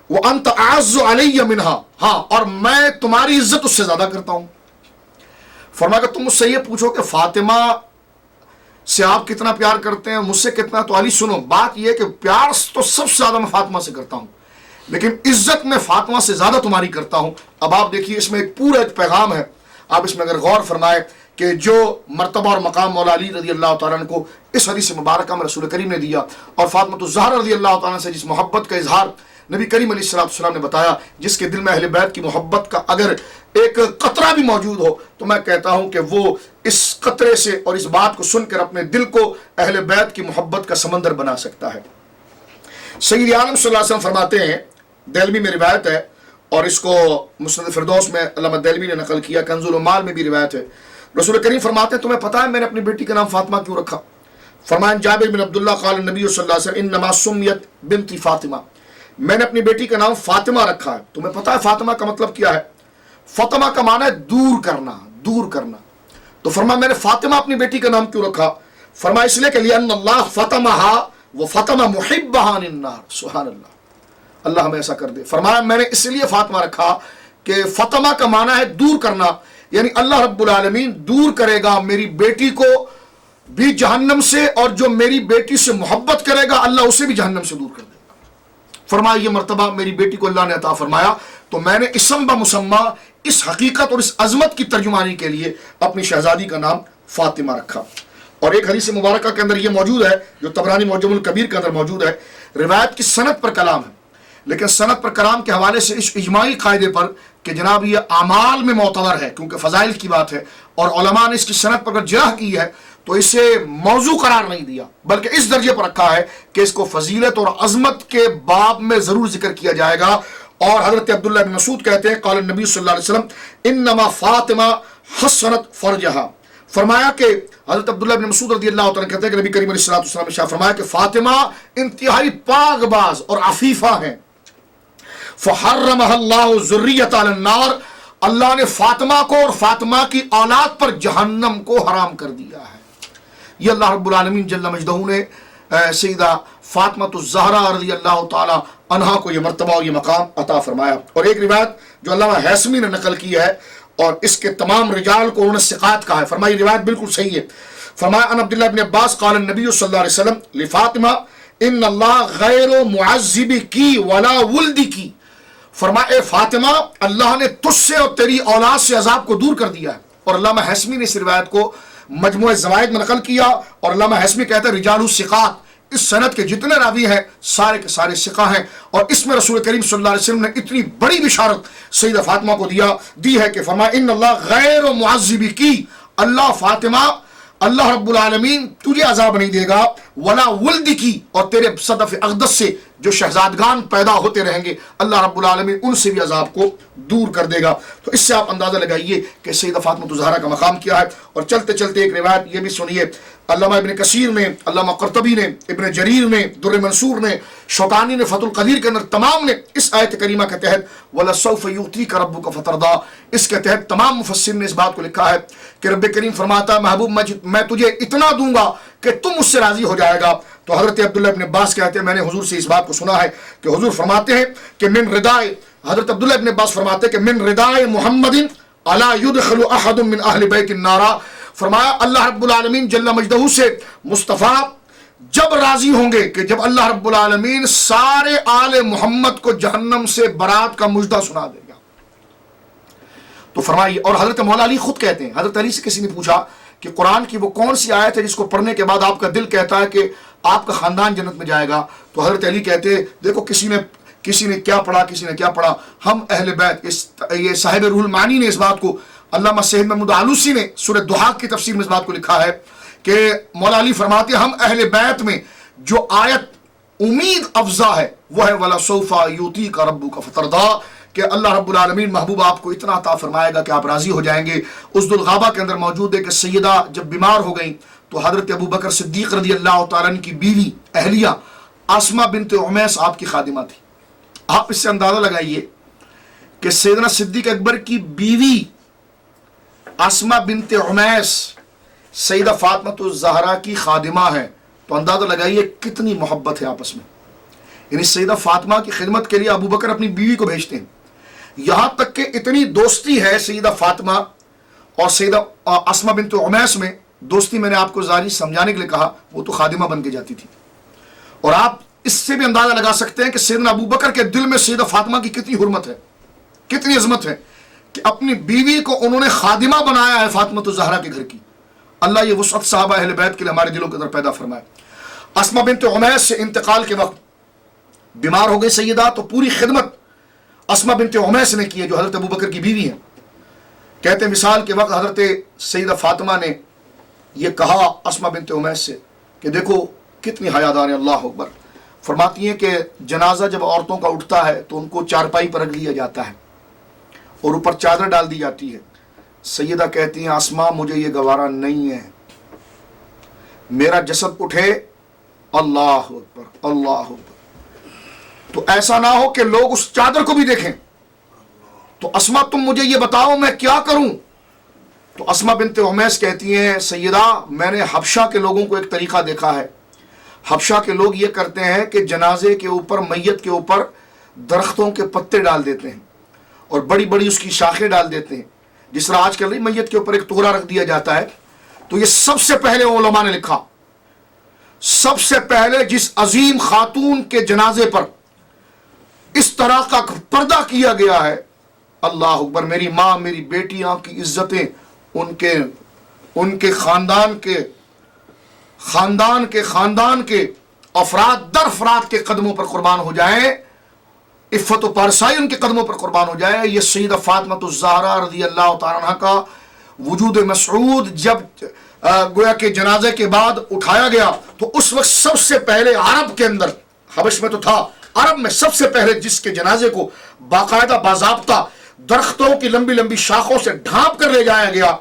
وانت اعز علی منہا، ہاں اور میں تمہاری عزت اس سے زیادہ کرتا ہوں۔ فرمایا کہ تم مجھ سے یہ پوچھو کہ فاطمہ سے آپ کتنا پیار کرتے ہیں، مجھ سے کتنا، تو علی سنو بات یہ کہ پیار تو سب سے زیادہ میں فاطمہ سے کرتا ہوں، لیکن عزت میں فاطمہ سے زیادہ تمہاری کرتا ہوں۔ اب آپ دیکھیے اس میں ایک پورا ایک پیغام ہے، آپ اس میں اگر غور فرمائے کہ جو مرتبہ اور مقام مولا علی رضی اللہ تعالیٰ عنہ کو اس حدیث مبارکہ میں رسول کریم نے دیا، اور فاطمہ الزہرا رضی اللہ تعالیٰ عنہ سے جس محبت کا اظہار نبی کریم علیہ السلام نے بتایا، جس کے دل میں اہل بیت کی محبت کا اگر ایک قطرہ بھی موجود ہو تو میں کہتا ہوں کہ وہ اس قطرے سے اور اس بات کو سن کر اپنے دل کو اہل بیت کی محبت کا سمندر بنا سکتا ہے۔ سید عالم صلی اللہ علیہ وسلم فرماتے ہیں، دہلوی میں روایت ہے اور اس کو مسند فردوس میں علامہ دہلوی نے نقل کیا، کنز العمال میں بھی روایت ہے، رسول کریم فرماتے ہیں تمہیں پتہ ہے میں نے اپنی بیٹی کا نام فاطمہ کیوں رکھا؟ فرمایا جابر بن عبداللہ قال النبی صلی اللہ علیہ وسلم انما سمیت بنت فاطمہ، میں نے اپنی بیٹی کا نام فاطمہ رکھا ہے۔ تمہیں پتہ ہے فاطمہ کا مطلب کیا ہے؟ فاطمہ کا معنی ہے دور کرنا، دور کرنا۔ تو فرمایا میں نے فاطمہ اپنی بیٹی کا نام کیوں رکھا؟ فرمایا اس لیے کہ لأن اللہ فاطمہا وفاطمہ محبہا عن النار، سبحان اللہ، اللہ ہمیں ایسا کر دے۔ فرمایا میں نے اس لیے فاطمہ رکھا کہ فاطمہ کا معنی ہے دور کرنا، یعنی اللہ رب العالمین دور کرے گا میری بیٹی کو بھی جہنم سے، اور جو میری بیٹی سے محبت کرے گا اللہ اسے بھی جہنم سے دور کر دے گا۔ فرمایا یہ مرتبہ میری بیٹی کو اللہ نے عطا فرمایا، تو میں نے اسم بمسمہ اس حقیقت اور اس عظمت کی ترجمانی کے لیے اپنی شہزادی کا نام فاطمہ رکھا۔ اور ایک حدیث مبارکہ کے اندر یہ موجود ہے جو طبرانی معجم الکبیر کے اندر موجود ہے، روایت کی سند پر کلام ہے، لیکن سند پر کلام کے حوالے سے اس اجماعی قاعدے پر کہ جناب یہ اعمال میں معتبر ہے کیونکہ فضائل کی بات ہے، اور علماء نے اس کی سند پر اگر جرح کی ہے تو اسے موضوع قرار نہیں دیا، بلکہ اس درجے پر رکھا ہے کہ اس کو فضیلت اور عظمت کے باب میں ضرور ذکر کیا جائے گا۔ اور حضرت عبداللہ بن مسعود کہتے ہیں قال النبی صلی اللہ علیہ وسلم انما فاطمہ حسنت فرجہا، فرمایا کہ حضرت عبداللہ بن مسعود رضی اللہ عنہ کہتے ہیں کہ نبی کریم علیہ السلام نے شاہ فرمایا کہ فاطمہ انتہائی پاک باز اور عفیفہ ہیں، فحرمها اللہ ذریۃ علی النار، اللہ نے فاطمہ کو اور فاطمہ کی اولاد پر جہنم کو حرام کر دیا ہے۔ یہ اللہ رب العالمین جل مجدہ نے سیدہ فاطمہ الزہرا رضی اللہ تعالی عنہا کو یہ مرتبہ اور یہ مقام عطا فرمایا۔ اور ایک روایت جو علامہ ہیثمی نے نقل کی ہے اور اس کے تمام رجال کو انہوں نے ثقات کہا ہے، فرمایا یہ روایت بالکل صحیح ہے۔ فرمایا ان عبداللہ بن عباس قال النبی صلی اللہ علیہ وسلم لفاطمہ ان اللہ غیر معذب کی ولا ولد کی، فرمایا اے فاطمہ اللہ نے تجھ سے اور تیری اولاد سے عذاب کو دور کر دیا ہے۔ اور علامہ ہیثمی نے اس روایت کو مجموعہ زوائد میں نقل کیا، اور علامہ ہیثمی کہتے ہیں رجال الثقات، اس سند کے جتنے راوی ہیں سارے کے سارے ثقہ ہیں، اور اس میں رسول کریم صلی اللہ علیہ وسلم نے اتنی بڑی بشارت سیدہ فاطمہ کو دی ہے کہ فرمایا ان اللہ غیر معذب کی، اللہ فاطمہ اللہ رب العالمین تجھے عذاب نہیں دے گا، ولا ولد کی، اور تیرے صدف اقدس سے جو شہزادگان پیدا ہوتے رہیں گے اللہ رب العالمین ان سے بھی عذاب کو دور کر دے گا۔ تو اس سے آپ اندازہ لگائیے کہ سیدہ فاطمہ الزہرا کا مقام کیا ہے۔ اور چلتے چلتے ایک روایت یہ بھی سنیے، علامہ ابن کثیر نے، علامہ قرطبی نے، ابن جریر نے، در منصور نے، شوکانی نے فتح القدیر کے اندر تمام نے اس آیت کریمہ کے تحت وَلَسَوْفَ يُعْطِيكَ رَبُّكَ فَتَرْضَىٰ، اس کے تحت تمام مفسرین نے اس بات کو لکھا ہے کہ رب کریم فرماتا ہے محبوب میں تجھے اتنا دوں گا کہ تم مجھ سے راضی ہو جائے گا. تو حضرت عبداللہ ابن عباس کہتے ہیں میں نے حضور سے اس بات کو سنا ہے کہ حضور فرماتے ہیں کہ من ردائے، حضرت عبداللہ ابن عباس فرماتے ہیں کہ من ردائے محمد الا يدخل احد من اہل بیت النار، فرمایا اللہ رب العالمین جل مجدہ سے مصطفیٰ جب راضی ہوں گے کہ جب اللہ رب العالمین سارے آل محمد کو جہنم سے برات کا مژدہ سنا دے گا. تو فرمائیے، اور حضرت مولا علی خود کہتے ہیں، حضرت علی سے کسی نے پوچھا کہ قرآن کی وہ کون سی آیت ہے جس کو پڑھنے کے بعد آپ کا دل کہتا ہے کہ آپ کا خاندان جنت میں جائے گا؟ تو حضرت علی کہتے ہیں دیکھو کسی نے کیا پڑھا، کسی نے کیا پڑھا، ہم اہل بیت، یہ صاحب روح المعانی نے اس بات کو، علامہ سید محمود آلوسی نے سورہ دحاق کی تفسیر میں اس بات کو لکھا ہے کہ مولا علی فرماتے ہیں ہم اہل بیت میں جو آیت امید افزا ہے وہ ہے وَلَسَوْفَ يُؤْتِيكَ رَبُّكَ فَتَرْضَىٰ، کہ اللہ رب العالمین محبوب آپ کو اتنا عطا فرمائے گا کہ آپ راضی ہو جائیں گے. اسد الغابہ کے اندر موجود ہے کہ سیدہ جب بیمار ہو گئیں تو حضرت ابو بکر صدیق رضی اللہ تعالیٰ عنہ کی بیوی اہلیہ آسمہ بنت عمیس آپ کی خادمہ تھی. آپ اس سے اندازہ لگائیے کہ سیدنا صدیق اکبر کی بیوی آسمہ بنت عمیس سیدہ فاطمہ الزہرا کی خادمہ ہے، تو اندازہ لگائیے کتنی محبت ہے آپس میں. یعنی سیدہ فاطمہ کی خدمت کے لیے ابو بکر اپنی بیوی کو بھیجتے ہیں، یہاں تک کہ اتنی دوستی ہے سیدہ فاطمہ اور سیدہ آسمہ بنت عمیس میں. دوستی میں نے آپ کو ظاہری سمجھانے کے لیے کہا، وہ تو خادمہ بن کے جاتی تھی. اور آپ اس سے بھی اندازہ لگا سکتے ہیں کہ سیدنا ابو بکر کے دل میں سیدہ فاطمہ کی کتنی حرمت ہے، کتنی عظمت ہے کہ اپنی بیوی کو انہوں نے خادمہ بنایا ہے فاطمہ الزہرا کے گھر کی. اللہ یہ وسعت صحابہ اہل بیت کے لیے ہمارے دلوں کے اندر پیدا فرمائے. آسمہ بنت عمیس سے انتقال کے وقت بیمار ہو گئی سیدہ، تو پوری خدمت آسمہ بنت عمیس نے کی ہے جو حضرت ابو بکر کی بیوی ہیں. کہتے ہیں مثال کے وقت حضرت سیدہ فاطمہ نے یہ کہا آسمہ بنت عمیس سے کہ دیکھو کتنی حیادار ہے، اللہ اکبر. فرماتی ہیں کہ جنازہ جب عورتوں کا اٹھتا ہے تو ان کو چارپائی پر رکھ دیا جاتا ہے اور اوپر چادر ڈال دی جاتی ہے. سیدہ کہتی ہیں آسمہ مجھے یہ گوارا نہیں ہے، میرا جسد اٹھے، اللہ اکبر اللہ اکبر، تو ایسا نہ ہو کہ لوگ اس چادر کو بھی دیکھیں. تو اسمہ تم مجھے یہ بتاؤ میں کیا کروں؟ تو اسمہ بنت عمیس کہتی ہیں سیدہ میں نے حبشہ کے لوگوں کو ایک طریقہ دیکھا ہے. حبشہ کے لوگ یہ کرتے ہیں کہ جنازے کے اوپر، میت کے اوپر درختوں کے پتے ڈال دیتے ہیں اور بڑی بڑی اس کی شاخیں ڈال دیتے ہیں، جس طرح آج کل میت کے اوپر ایک ٹکڑا رکھ دیا جاتا ہے. تو یہ سب سے پہلے علماء نے لکھا، سب سے پہلے جس عظیم خاتون کے جنازے پر اس طرح کا پردہ کیا گیا ہے، اللہ اکبر، میری ماں میری بیٹیاں کی عزتیں ان کے خاندان کے افراد در افراد کے قدموں پر قربان ہو جائیں، عفت و پارسائی ان کے قدموں پر قربان ہو جائے. یہ سیدہ فاطمہ الزہرا رضی اللہ تعالیٰ عنہ کا وجود مسعود جب گویا کہ جنازے کے بعد اٹھایا گیا تو اس وقت سب سے پہلے عرب کے اندر، حبش میں تو تھا، عرب میں سب سے پہلے جس کے جنازے کو باقاعدہ باضابطہ درختوں کی لمبی لمبی شاخوں سے ڈھانپ کر لے جایا گیا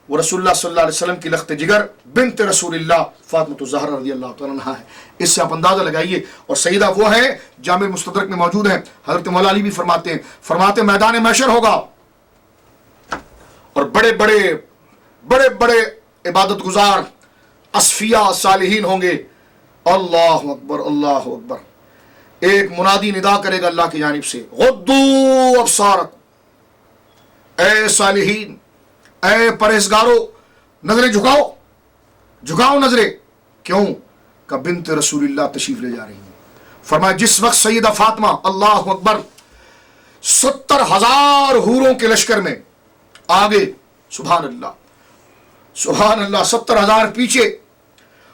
وہ رسول اللہ صلی اللہ علیہ وسلم کی لخت جگر بنت رسول اللہ فاطمہ الزہرا رضی اللہ تعالیٰ عنہ ہے. اس سے آپ اندازہ لگائیے. اور سیدہ وہ ہیں جامع مستدرک میں موجود ہیں. حضرت مولا علی بھی فرماتے میدان محشر ہوگا اور بڑے بڑے عبادت گزار اصفیاء صالحین ہوں گے. اللہ اکبر اللہ اکبر. ایک منادی ندا کرے گا اللہ کی جانب سے، غضوا ابصارکم، اے صالحین، اے پرہیزگارو نظریں جھکاؤ نظریں. کیوں؟ کہ بنت رسول اللہ تشریف لے جا رہی ہیں. فرمایا جس وقت سیدہ فاطمہ، اللہ اکبر، 70,000 حوروں کے لشکر میں آگے، سبحان اللہ 70,000 پیچھے،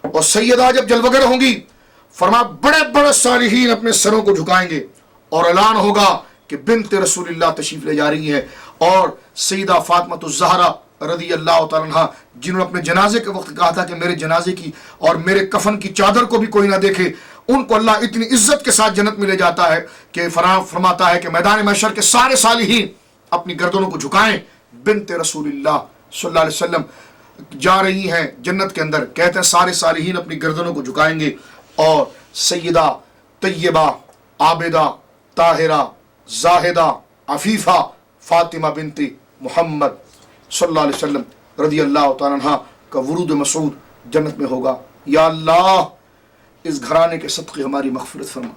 اور سیدہ جب جلوگر ہوں گی، فرمایا بڑے بڑے صالحین اپنے سروں کو جھکائیں گے اور اعلان ہوگا کہ بنت رسول اللہ تشریف لے جا رہی ہے. اور سیدہ فاطمہ الزہرا رضی اللہ تعالیٰ عنہ جنہوں نے اپنے جنازے کے وقت کہا تھا کہ میرے جنازے کی اور میرے کفن کی چادر کو بھی کوئی نہ دیکھے، ان کو اللہ اتنی عزت کے ساتھ جنت میں لے جاتا ہے کہ فرماتا ہے کہ میدان محشر کے سارے صالحین اپنی گردنوں کو جھکائیں. بنت رسول اللہ صلی اللہ علیہ وسلم جا رہی ہیں جنت کے اندر. کہتے ہیں سارے صالحین اپنی گردنوں کو جھکائیں گے اور سیدہ طیبہ عابدہ طاہرہ زاہدہ عفیفہ فاطمہ بنت محمد صلی اللہ علیہ وسلم رضی اللہ تعالیٰ عنہ کا ورود مسعود جنت میں ہوگا. یا اللہ اس گھرانے کے صدقے ہماری مغفرت فرما،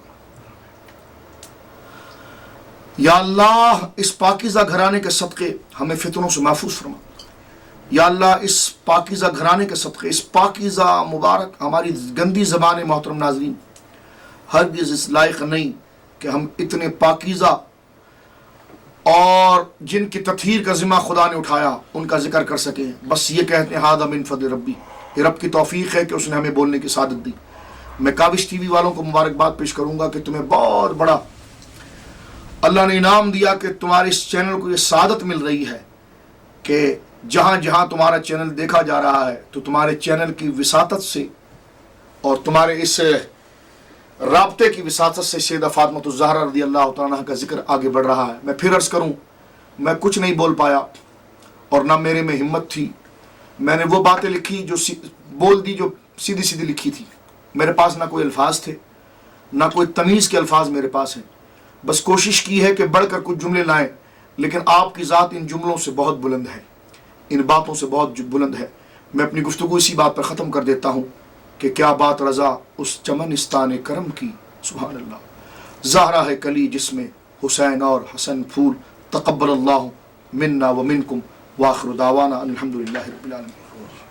یا اللہ اس پاکیزہ گھرانے کے صدقے ہمیں فتنوں سے محفوظ فرما، یا اللہ اس پاکیزہ گھرانے کے صدقے، اس پاکیزہ مبارک ہماری گندی زبان محترم ناظرین ہرگز اس لائق نہیں کہ ہم اتنے پاکیزہ اور جن کی تطہیر کا ذمہ خدا نے اٹھایا ان کا ذکر کر سکیں۔ بس یہ کہتے ہیں ھذا من فضل ربی، یہ رب کی توفیق ہے کہ اس نے ہمیں بولنے کی سعادت دی۔ میں کاوش ٹی وی والوں کو مبارکباد پیش کروں گا کہ تمہیں بہت بڑا اللہ نے انعام دیا کہ تمہارے اس چینل کو یہ سعادت مل رہی ہے کہ جہاں جہاں تمہارا چینل دیکھا جا رہا ہے تو تمہارے چینل کی وساطت سے اور تمہارے اس رابطے کی وساطت سے سیدہ فاطمۃ الزہرا رضی اللہ تعالیٰ عنہا کا ذکر آگے بڑھ رہا ہے۔ میں پھر عرض کروں، میں کچھ نہیں بول پایا اور نہ میرے میں ہمت تھی، میں نے وہ باتیں لکھی جو بول دی جو سیدھی سیدھی لکھی تھی، میرے پاس نہ کوئی الفاظ تھے، نہ کوئی تمیز کے الفاظ میرے پاس ہیں، بس کوشش کی ہے کہ بڑھ کر کچھ جملے لائیں، لیکن آپ کی ذات ان جملوں سے بہت بلند ہے، ان باتوں سے بہت بلند ہے۔ میں اپنی گفتگو اسی بات پر ختم کر دیتا ہوں کہ کیا بات رضا اس چمنستان کرم کی، سبحان اللہ، زہرا ہے کلی جس میں حسین اور حسن پھول، تقبل اللہ منا و منکم، وآخر دعوانا الحمدللہ رب العالمین۔